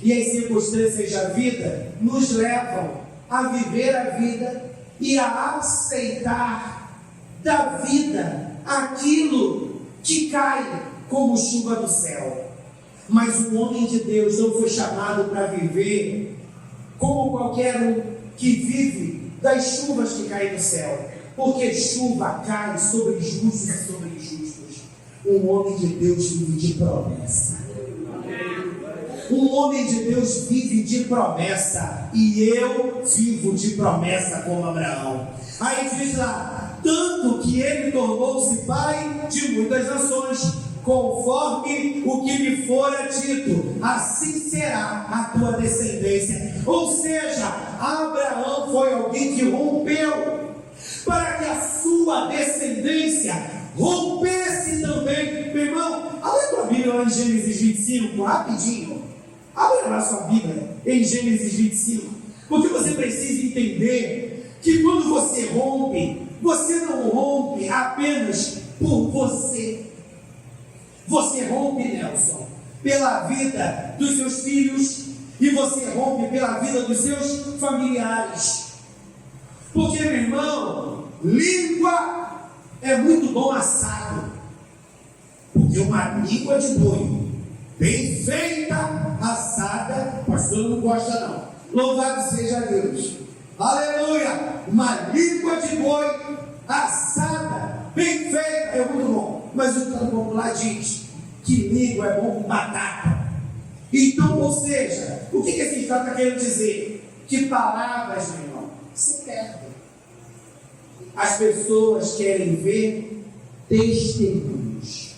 e as circunstâncias da vida nos levam a viver a vida e a aceitar da vida aquilo que cai como chuva do céu. Mas o homem de Deus não foi chamado para viver como qualquer um que vive das chuvas que caem do céu, porque chuva cai sobre justos e sobre injustos. Um homem de Deus vive de promessa. Um homem de Deus vive de promessa, e eu vivo de promessa como Abraão. Aí diz lá: tanto que ele tornou-se pai de muitas nações, conforme o que lhe fora dito, assim será a tua descendência. Ou seja, Abraão foi alguém que rompeu, para que a sua descendência rompesse também. Meu irmão, abre a tua Bíblia lá em Gênesis 25, rapidinho. Abra lá sua Bíblia em Gênesis 25. Porque você precisa entender que quando você não rompe apenas por você. Você rompe, Nelson, pela vida dos seus filhos e você rompe pela vida dos seus familiares. Porque, meu irmão, língua é muito bom assado. Porque uma língua de boi bem feita, assada, o pastor não gosta não. Louvado seja Deus. Aleluia! Uma língua de boi assada, bem feita, é muito bom. Mas o ditado popular diz que língua é bom com batata. Então, ou seja, o que esse ditado está querendo dizer? Que palavras, meu irmão, se perdem. As pessoas querem ver testemunhos.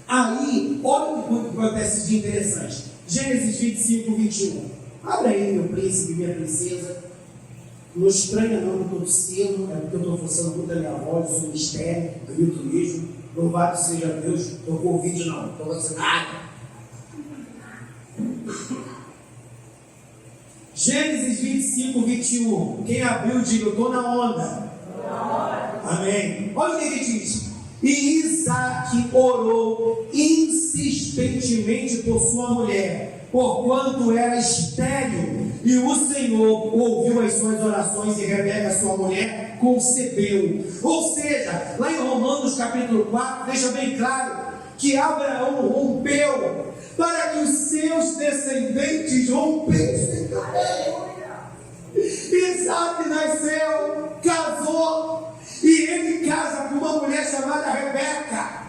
Aí, olha o que acontece de interessante. Gênesis 25, 21. Abre aí, meu príncipe, minha princesa. Não estranha não, não estou dizendo, é porque eu estou forçando muito a minha voz, eu sou mistério, grito mesmo. Louvado seja Deus, estou com o vídeo não, estou fazendo nada. Gênesis 25, 21. Quem abriu, diga, eu estou na onda. Amém. Olha o que ele diz. E Isaac orou insistentemente por sua mulher, porquanto era estéril, e o Senhor ouviu as suas orações, e Rebeca, sua mulher, concebeu. Ou seja, lá em Romanos capítulo 4, deixa bem claro que Abraão rompeu para que os seus descendentes rompessem também. Isaac nasceu, casou, e ele casa com uma mulher chamada Rebeca.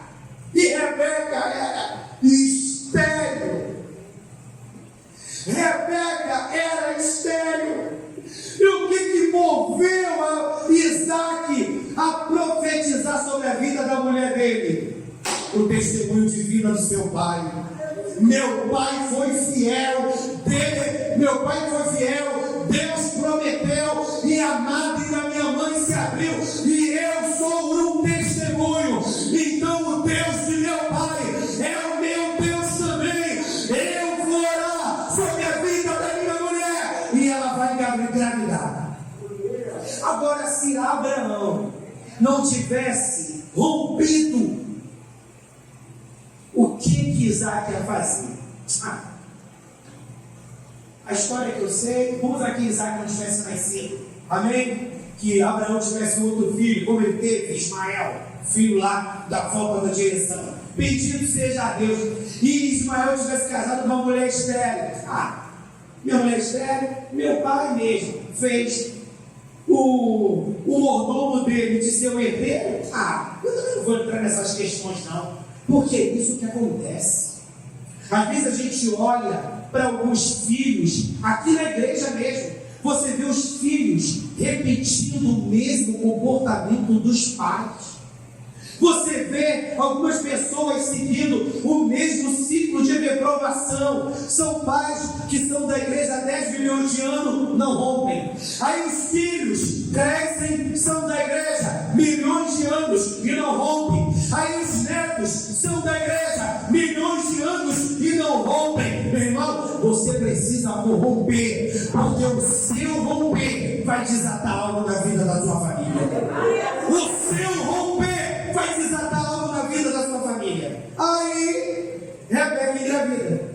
E Rebeca era estéril. Rebeca era estéril. E o que moveu a Isaac a profetizar sobre a vida da mulher dele? O testemunho de vida do seu pai. Meu pai foi fiel, Deus prometeu, e a madre da minha mãe se abriu, e eu sou um testemunho. Então o Deus de meu pai é o meu Deus também. Eu vou orar sobre a vida da minha mulher, e ela vai engravidar. Agora, se Abraão não tivesse rompido, o que Isaac ia fazer? A história que eu sei, vamos aqui, Isaac não tivesse nascido, amém? Que Abraão tivesse outro filho, como ele teve Ismael, filho lá da volta da direção. Bendito seja a Deus. E Ismael tivesse casado com uma mulher estéril. Minha mulher estéril, meu pai mesmo fez o mordomo dele de ser o herdeiro. Eu também não vou entrar nessas questões não, porque é isso que acontece. Às vezes a gente olha para alguns filhos, aqui na igreja mesmo, você vê os filhos repetindo o mesmo comportamento dos pais. Você vê algumas pessoas seguindo o mesmo ciclo de reprovação. São pais que são da igreja há 10 milhões de anos, não rompem. Aí os filhos crescem, são da igreja milhões de anos e não rompem. Aí os netos são da igreja milhões de anos e não rompem. Meu irmão, você precisa romper, porque o seu romper vai desatar algo na vida da sua família. O seu romper vai desatar algo na vida da sua família. Aí, Rebeca engravida.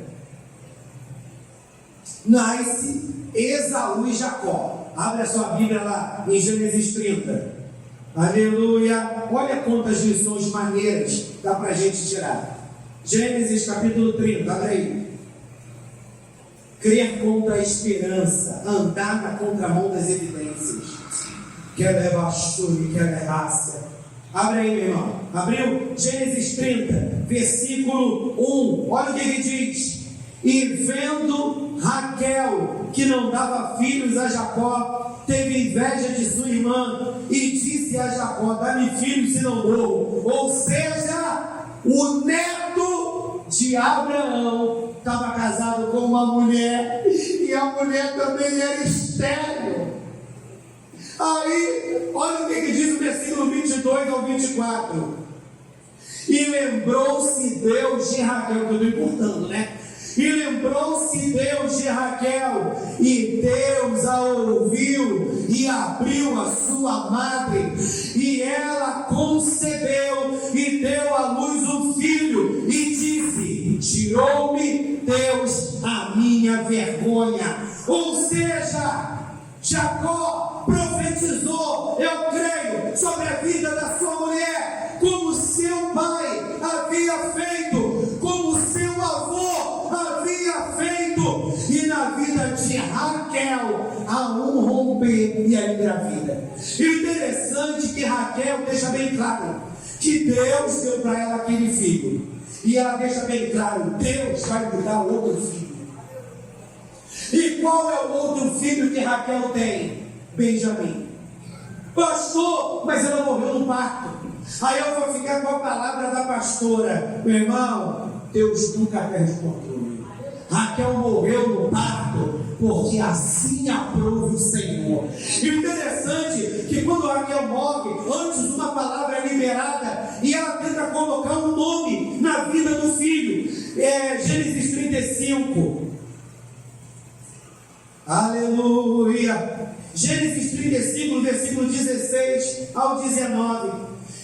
Nasce Esaú e Jacó. Abre a sua Bíblia lá em Gênesis 30. Aleluia. Olha quantas lições maneiras dá para a gente tirar. Gênesis capítulo 30, abre aí. Crer contra a esperança, andar na contramão das evidências. Quer levar chute, quer levar raça. Abre aí, meu irmão. Abriu? Gênesis 30, versículo 1. Olha o que ele diz. E vendo Raquel, que não dava filhos a Jacó, teve inveja de sua irmã e disse a Jacó: dá-me filhos se não morro. Ou seja, o neto de Abraão estava casado com uma mulher, e a mulher também era estéril. Aí, olha o que diz o versículo 22 ao 24. E lembrou-se Deus de Raquel, que eu estou importando, né? E lembrou-se Deus de Raquel, e Deus a ouviu e abriu a sua madre, e ela concebeu e deu à luz um filho, e disse: tirou-me Deus a minha vergonha. Ou seja, Jacó profetizou, eu creio, sobre a vida da sua mulher, como seu pai havia feito, como seu avô havia feito, e na vida de Raquel há um romper e a engravida. Interessante que Raquel deixa bem claro que Deus deu para ela aquele filho, e ela deixa bem claro: Deus vai me dar outro filho. E qual é o outro filho que Raquel tem? Benjamim. Pastor, mas ela morreu no parto. Aí eu vou ficar com a palavra da pastora: meu irmão, Deus nunca perde o controle. Raquel morreu no parto, porque assim aprove o Senhor. Interessante que quando Raquel morre, antes uma palavra é liberada, e ela tenta colocar um nome na vida do filho. Gênesis 35. Aleluia. Gênesis 35, versículo 16 ao 19.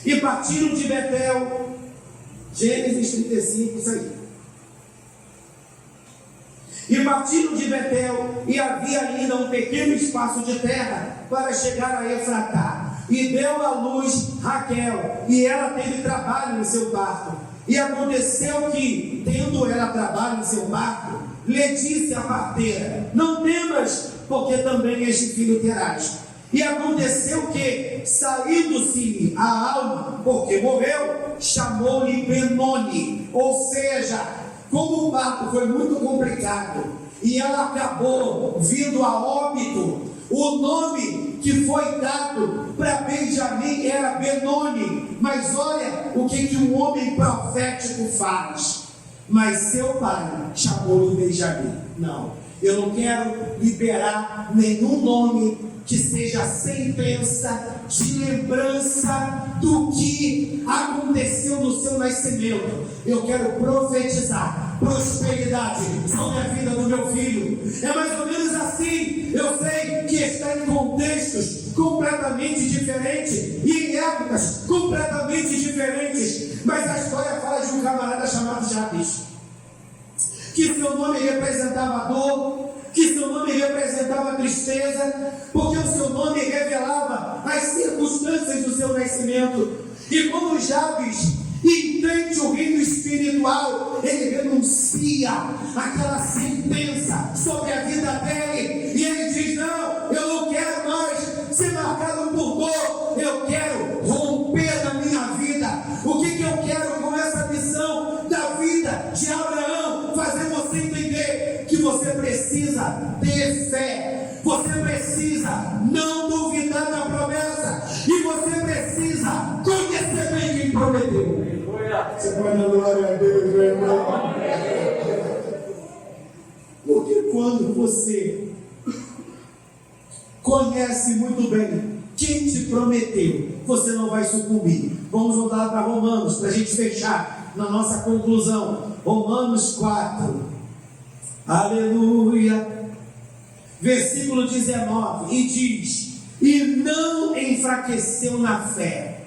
E partiram de Betel. Gênesis 35, isso aí. E partiram de Betel, e havia ainda um pequeno espaço de terra para chegar a Efratá. E deu à luz Raquel, e ela teve trabalho no seu parto. E aconteceu que, tendo ela trabalho no seu parto, lhe disse a parteira: não temas, porque também este filho terás. E aconteceu que, saindo-se a alma, porque morreu, chamou-lhe Benoni. Ou seja, como o parto foi muito complicado e ela acabou vindo a óbito, o nome que foi dado para Benjamim era Benoni. Mas olha o que um homem profético faz: mas seu pai chamou-lhe Benjamim. Não, eu não quero liberar nenhum nome que seja sentença de lembrança do que aconteceu no seu nascimento. Eu quero profetizar prosperidade sobre a vida do meu filho. É mais ou menos assim. Eu sei que está em contextos completamente diferentes e em épocas completamente diferentes, mas a história fala de um camarada chamado Jabes, que seu nome representava dor, que seu nome representava tristeza, porque o seu nome revelava as circunstâncias do seu nascimento. E quando Jabes entende o reino espiritual, ele renuncia àquela sentença sobre a vida dele, e ele diz: não, eu não quero mais ser marcado por dor, eu quero romper na minha vida. O que eu quero com essa missão da vida de Abraão? Fazer você entender que você precisa ter fé, você precisa não duvidar da promessa, e você precisa conhecer bem quem prometeu. Você pode dar glória a Deus, meu irmão. Porque quando você conhece muito bem quem te prometeu, você não vai sucumbir. Vamos voltar para Romanos, para a gente fechar na nossa conclusão. Romanos 4, aleluia, versículo 19, e diz: e não enfraqueceu na fé,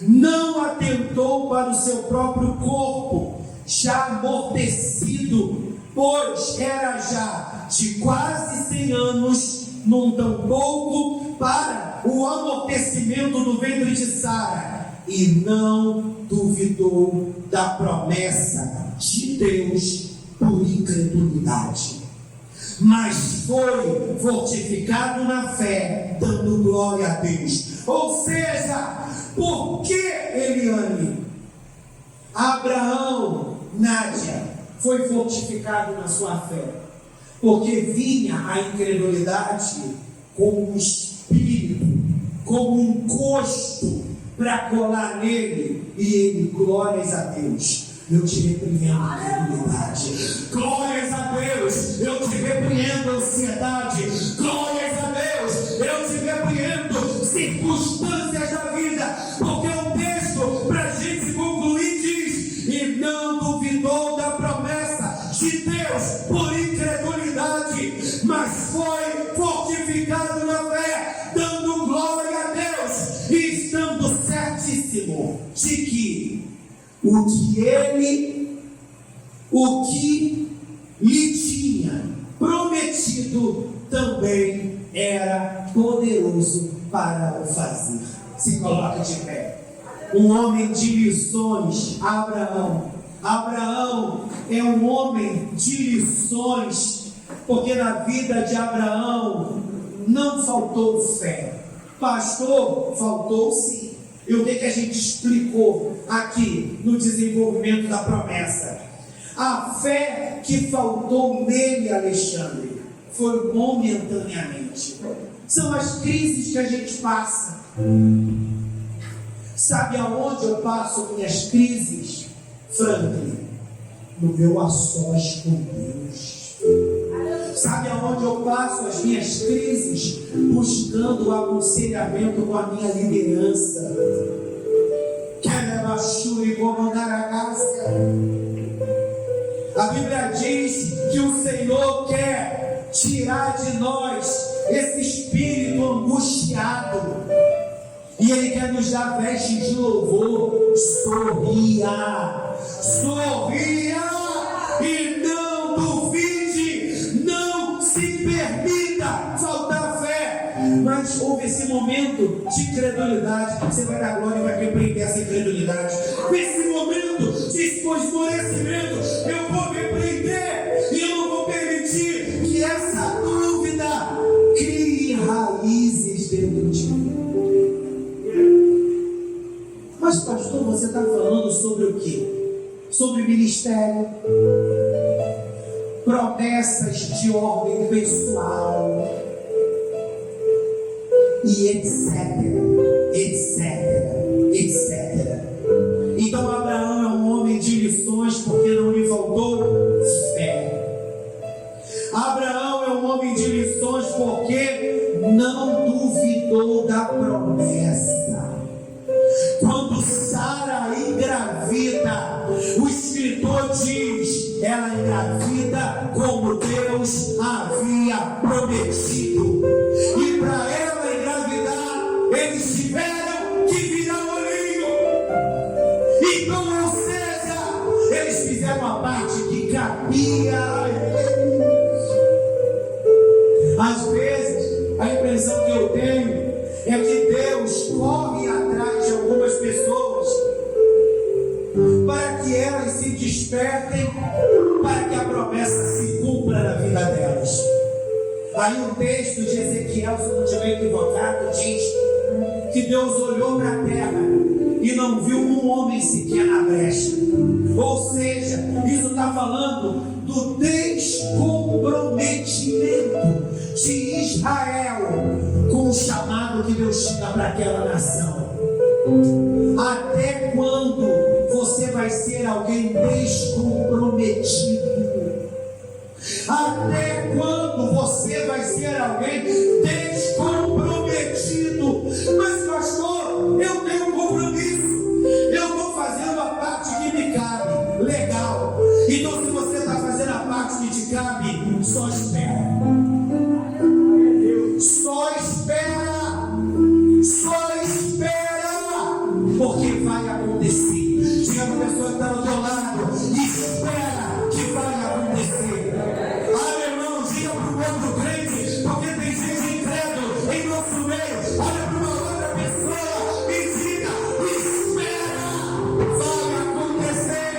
não atentou para o seu próprio corpo, já amortecido, pois era já de quase 100 anos, num tão pouco para o amortecimento do ventre de Sara, e não duvidou da promessa de Deus por incredulidade, mas foi fortificado na fé, dando glória a Deus. Ou seja, por que, Eliane, Abraão, Nádia, foi fortificado na sua fé? Porque vinha a incredulidade como um espírito, como um encosto para colar nele, e ele: glórias a Deus, eu te repreendo a incredulidade. Glórias a Deus, eu te repreendo a ansiedade. Glórias a Deus, eu te repreendo circunstâncias da vida. Porque o texto, para a gente concluir, diz: e não duvidou da promessa de Deus o que lhe tinha prometido também era poderoso para o fazer. Se coloca de pé. Um homem de lições, Abraão. Abraão é um homem de lições, porque na vida de Abraão não faltou fé. Pastor, faltou sim. E o que a gente explicou aqui no desenvolvimento da promessa? A fé que faltou nele, Alexandre, foi momentaneamente. São as crises que a gente passa. Sabe aonde eu passo minhas crises? Franklin, no meu a sós com Deus. Sabe aonde eu passo as minhas crises? Buscando o aconselhamento com a minha liderança. A Bíblia diz que o Senhor quer tirar de nós esse espírito angustiado, e Ele quer nos dar vestes de louvor. Sorria, sorria e não duvide, não se permita faltar fé. Mas houve esse momento de incredulidade. Você vai dar glória e vai repreender essa incredulidade. Nesse momento de esmorecimento, eu vou repreender e eu não vou permitir que essa dúvida crie raízes dentro de mim. Mas pastor, você está falando sobre o quê? Sobre ministério, promessas de ordem pessoal e etc, etc, etc. Então Abraão é um homem de lições, porque não lhe faltou fé. Abraão é um homem de lições porque não duvidou da promessa. Quando Sara engravida, o escritor diz: ela engravida como Deus havia prometido. E para ela engravidar, eles tiveram que virar o olhinho. Então, ou seja, eles fizeram a parte que cabia a eles. Às vezes, a impressão que eu tenho é que Deus corre atrás de algumas pessoas para que elas se despertem, para que a promessa se cumpra na vida delas. Aí o texto de Ezequiel, se não estiver equivocado, diz que Deus olhou para a terra e não viu um homem sequer na brecha. Ou seja, isso está falando do descomprometimento de Israel com o chamado que Deus tinha para aquela nação. Até quando você vai ser alguém descomprometido? Até quando você vai ser alguém descomprometido? Mas pastor, eu tenho um compromisso, eu estou fazendo a parte que me cabe. Legal. Então se você está fazendo a parte que te cabe, só espera. Só espera, só espera, porque vai acontecer. Diga para a pessoa que está do teu lado: espera que vai acontecer. Alemão, diga para o outro crente, porque tem gente incrédula em nosso meio. Olha para uma outra pessoa e diga: espera, vai acontecer.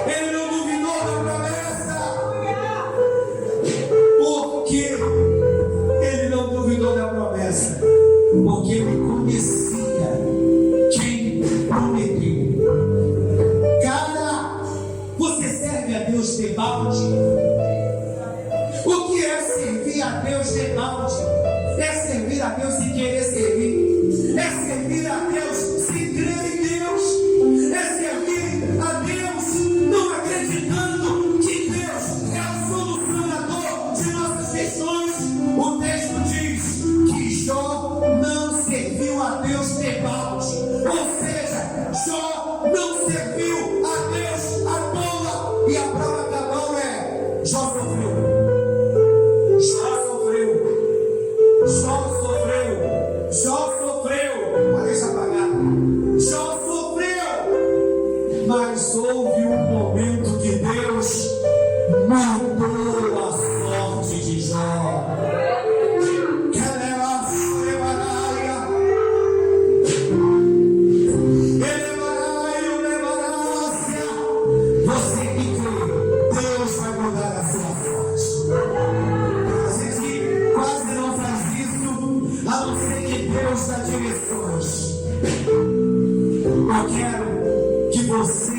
Ele não duvidou da promessa. Por que ele não duvidou da promessa? Porque ele conhecia quem prometeu. Cara, você serve a Deus de balde? O que é servir a Deus de balde? É servir a Deus sem querer servir. É servir a Deus sem crer em Deus. É servir a Deus não acreditando que Deus é o solucionador de nossas questões. O texto diz que Jó não serviu a Deus de balde. Ou seja, Jó não serviu a Deus à toa. E a prova cabal é: Jó sofreu. Jó sofreu. Jó sofreu. Jó sofreu. Olha essa palavra. Eu quero que você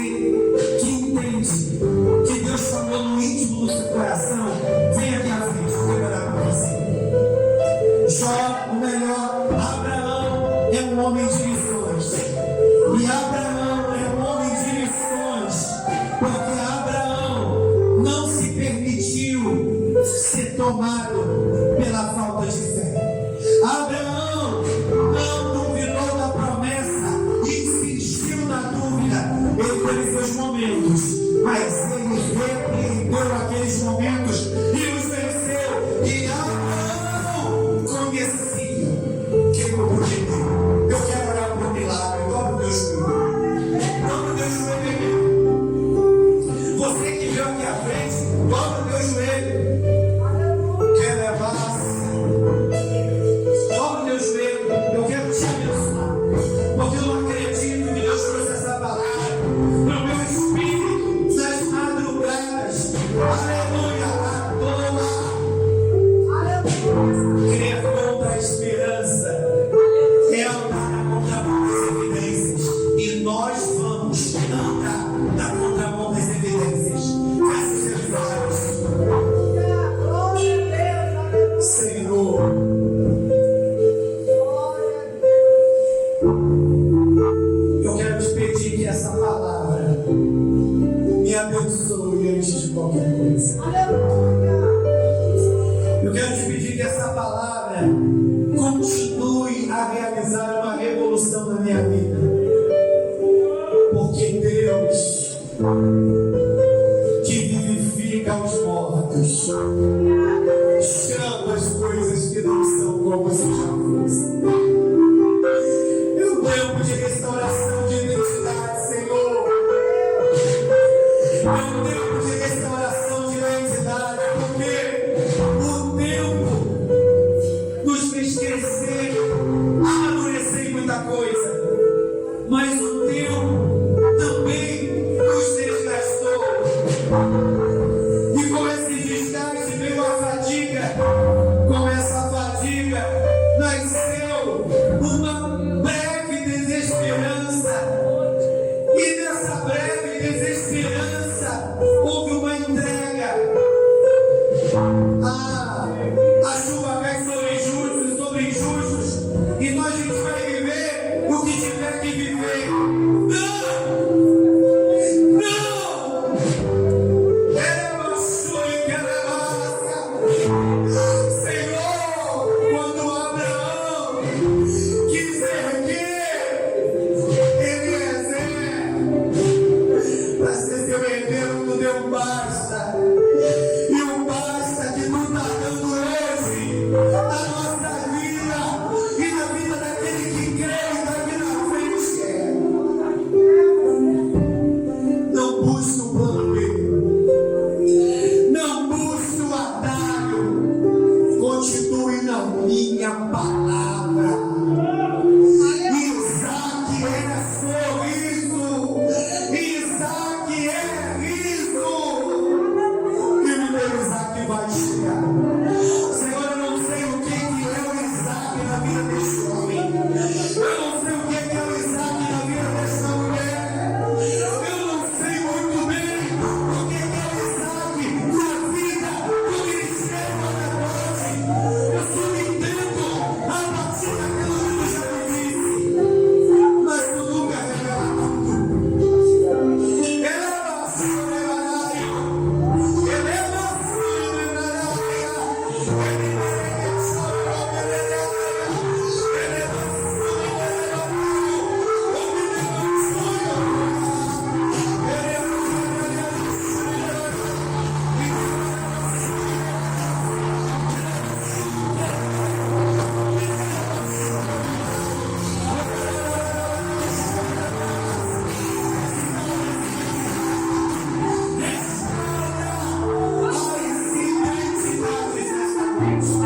que entende que Deus falou no íntimo do seu coração, venha aqui à frente, eu quero orar por você. Jó, o melhor, Abraão é um homem de missões. E Abraão é um homem de missões, porque Abraão não se permitiu ser tomado pela falta de fé. Abraão não duvidou da promessa, insistiu na dúvida. Ele teve seus momentos, mas ele repreendeu aqueles momentos e os venceu. E Abraão conhecia quem o prometeu. Eu quero orar por um milagre. Dobra o teu joelho. Dobra o teu joelho. Você que veio aqui à frente, dobra o teu joelho. Quer levar-se? Dobra o teu joelho. Eu quero te abençoar. Porque eu não acredito que Deus trouxe essa palavra no meu espírito nas madrugadas. Aleluia. Crer contra a esperança é andar na contramão das evidências. E nós vamos andar na contramão das evidências. Feche seus olhos. Senhor, eu quero te pedir que essa palavra me abençoe antes de qualquer coisa. Eu quero te pedir que essa palavra continue a realizar uma revolução na minha vida. Porque Deus que vivifica os mortos chama as coisas que não são como se já fossem. É um tempo de restauração de identidade, Senhor. É um tempo de restauração de identidade, porque o tempo nos fez crescer, amadurecer em muita coisa, mas o tempo também nos desgastou. E com esse desgaste veio a fadiga. Com essa fadiga nasceu uma breve desesperança. E nessa breve desesperança houve uma entrega. A chuva cai sobre justos e sobre injustos, e nós a gente vai viver o que tiver que viver. Não! Senhor, quando Abraão quis erguer Eliezer para ser seu herdeiro, não deu basta. E o basta que não está dando hoje na nossa vida e na vida daquele que crê e daqui na frente quer. Não busque o plano B. Não busque o atalho. Continue na minha palavra. Isaac é sorriso. Isaac é riso. E o meu Isaac vai chegar. Senhor, eu não sei o que é o Isaac na vida deste homem. Eu não sei o que é o Isaac na vida desta mulher. Eu não sei muito bem o que é o Isaac na vida do ministério adequado. Eu só me entendo a partir daquilo que tu já me disse. Mas tu nunca revela tudo. Eleva a sua levarária. Eleva a sua levarária. As identidades desta noite.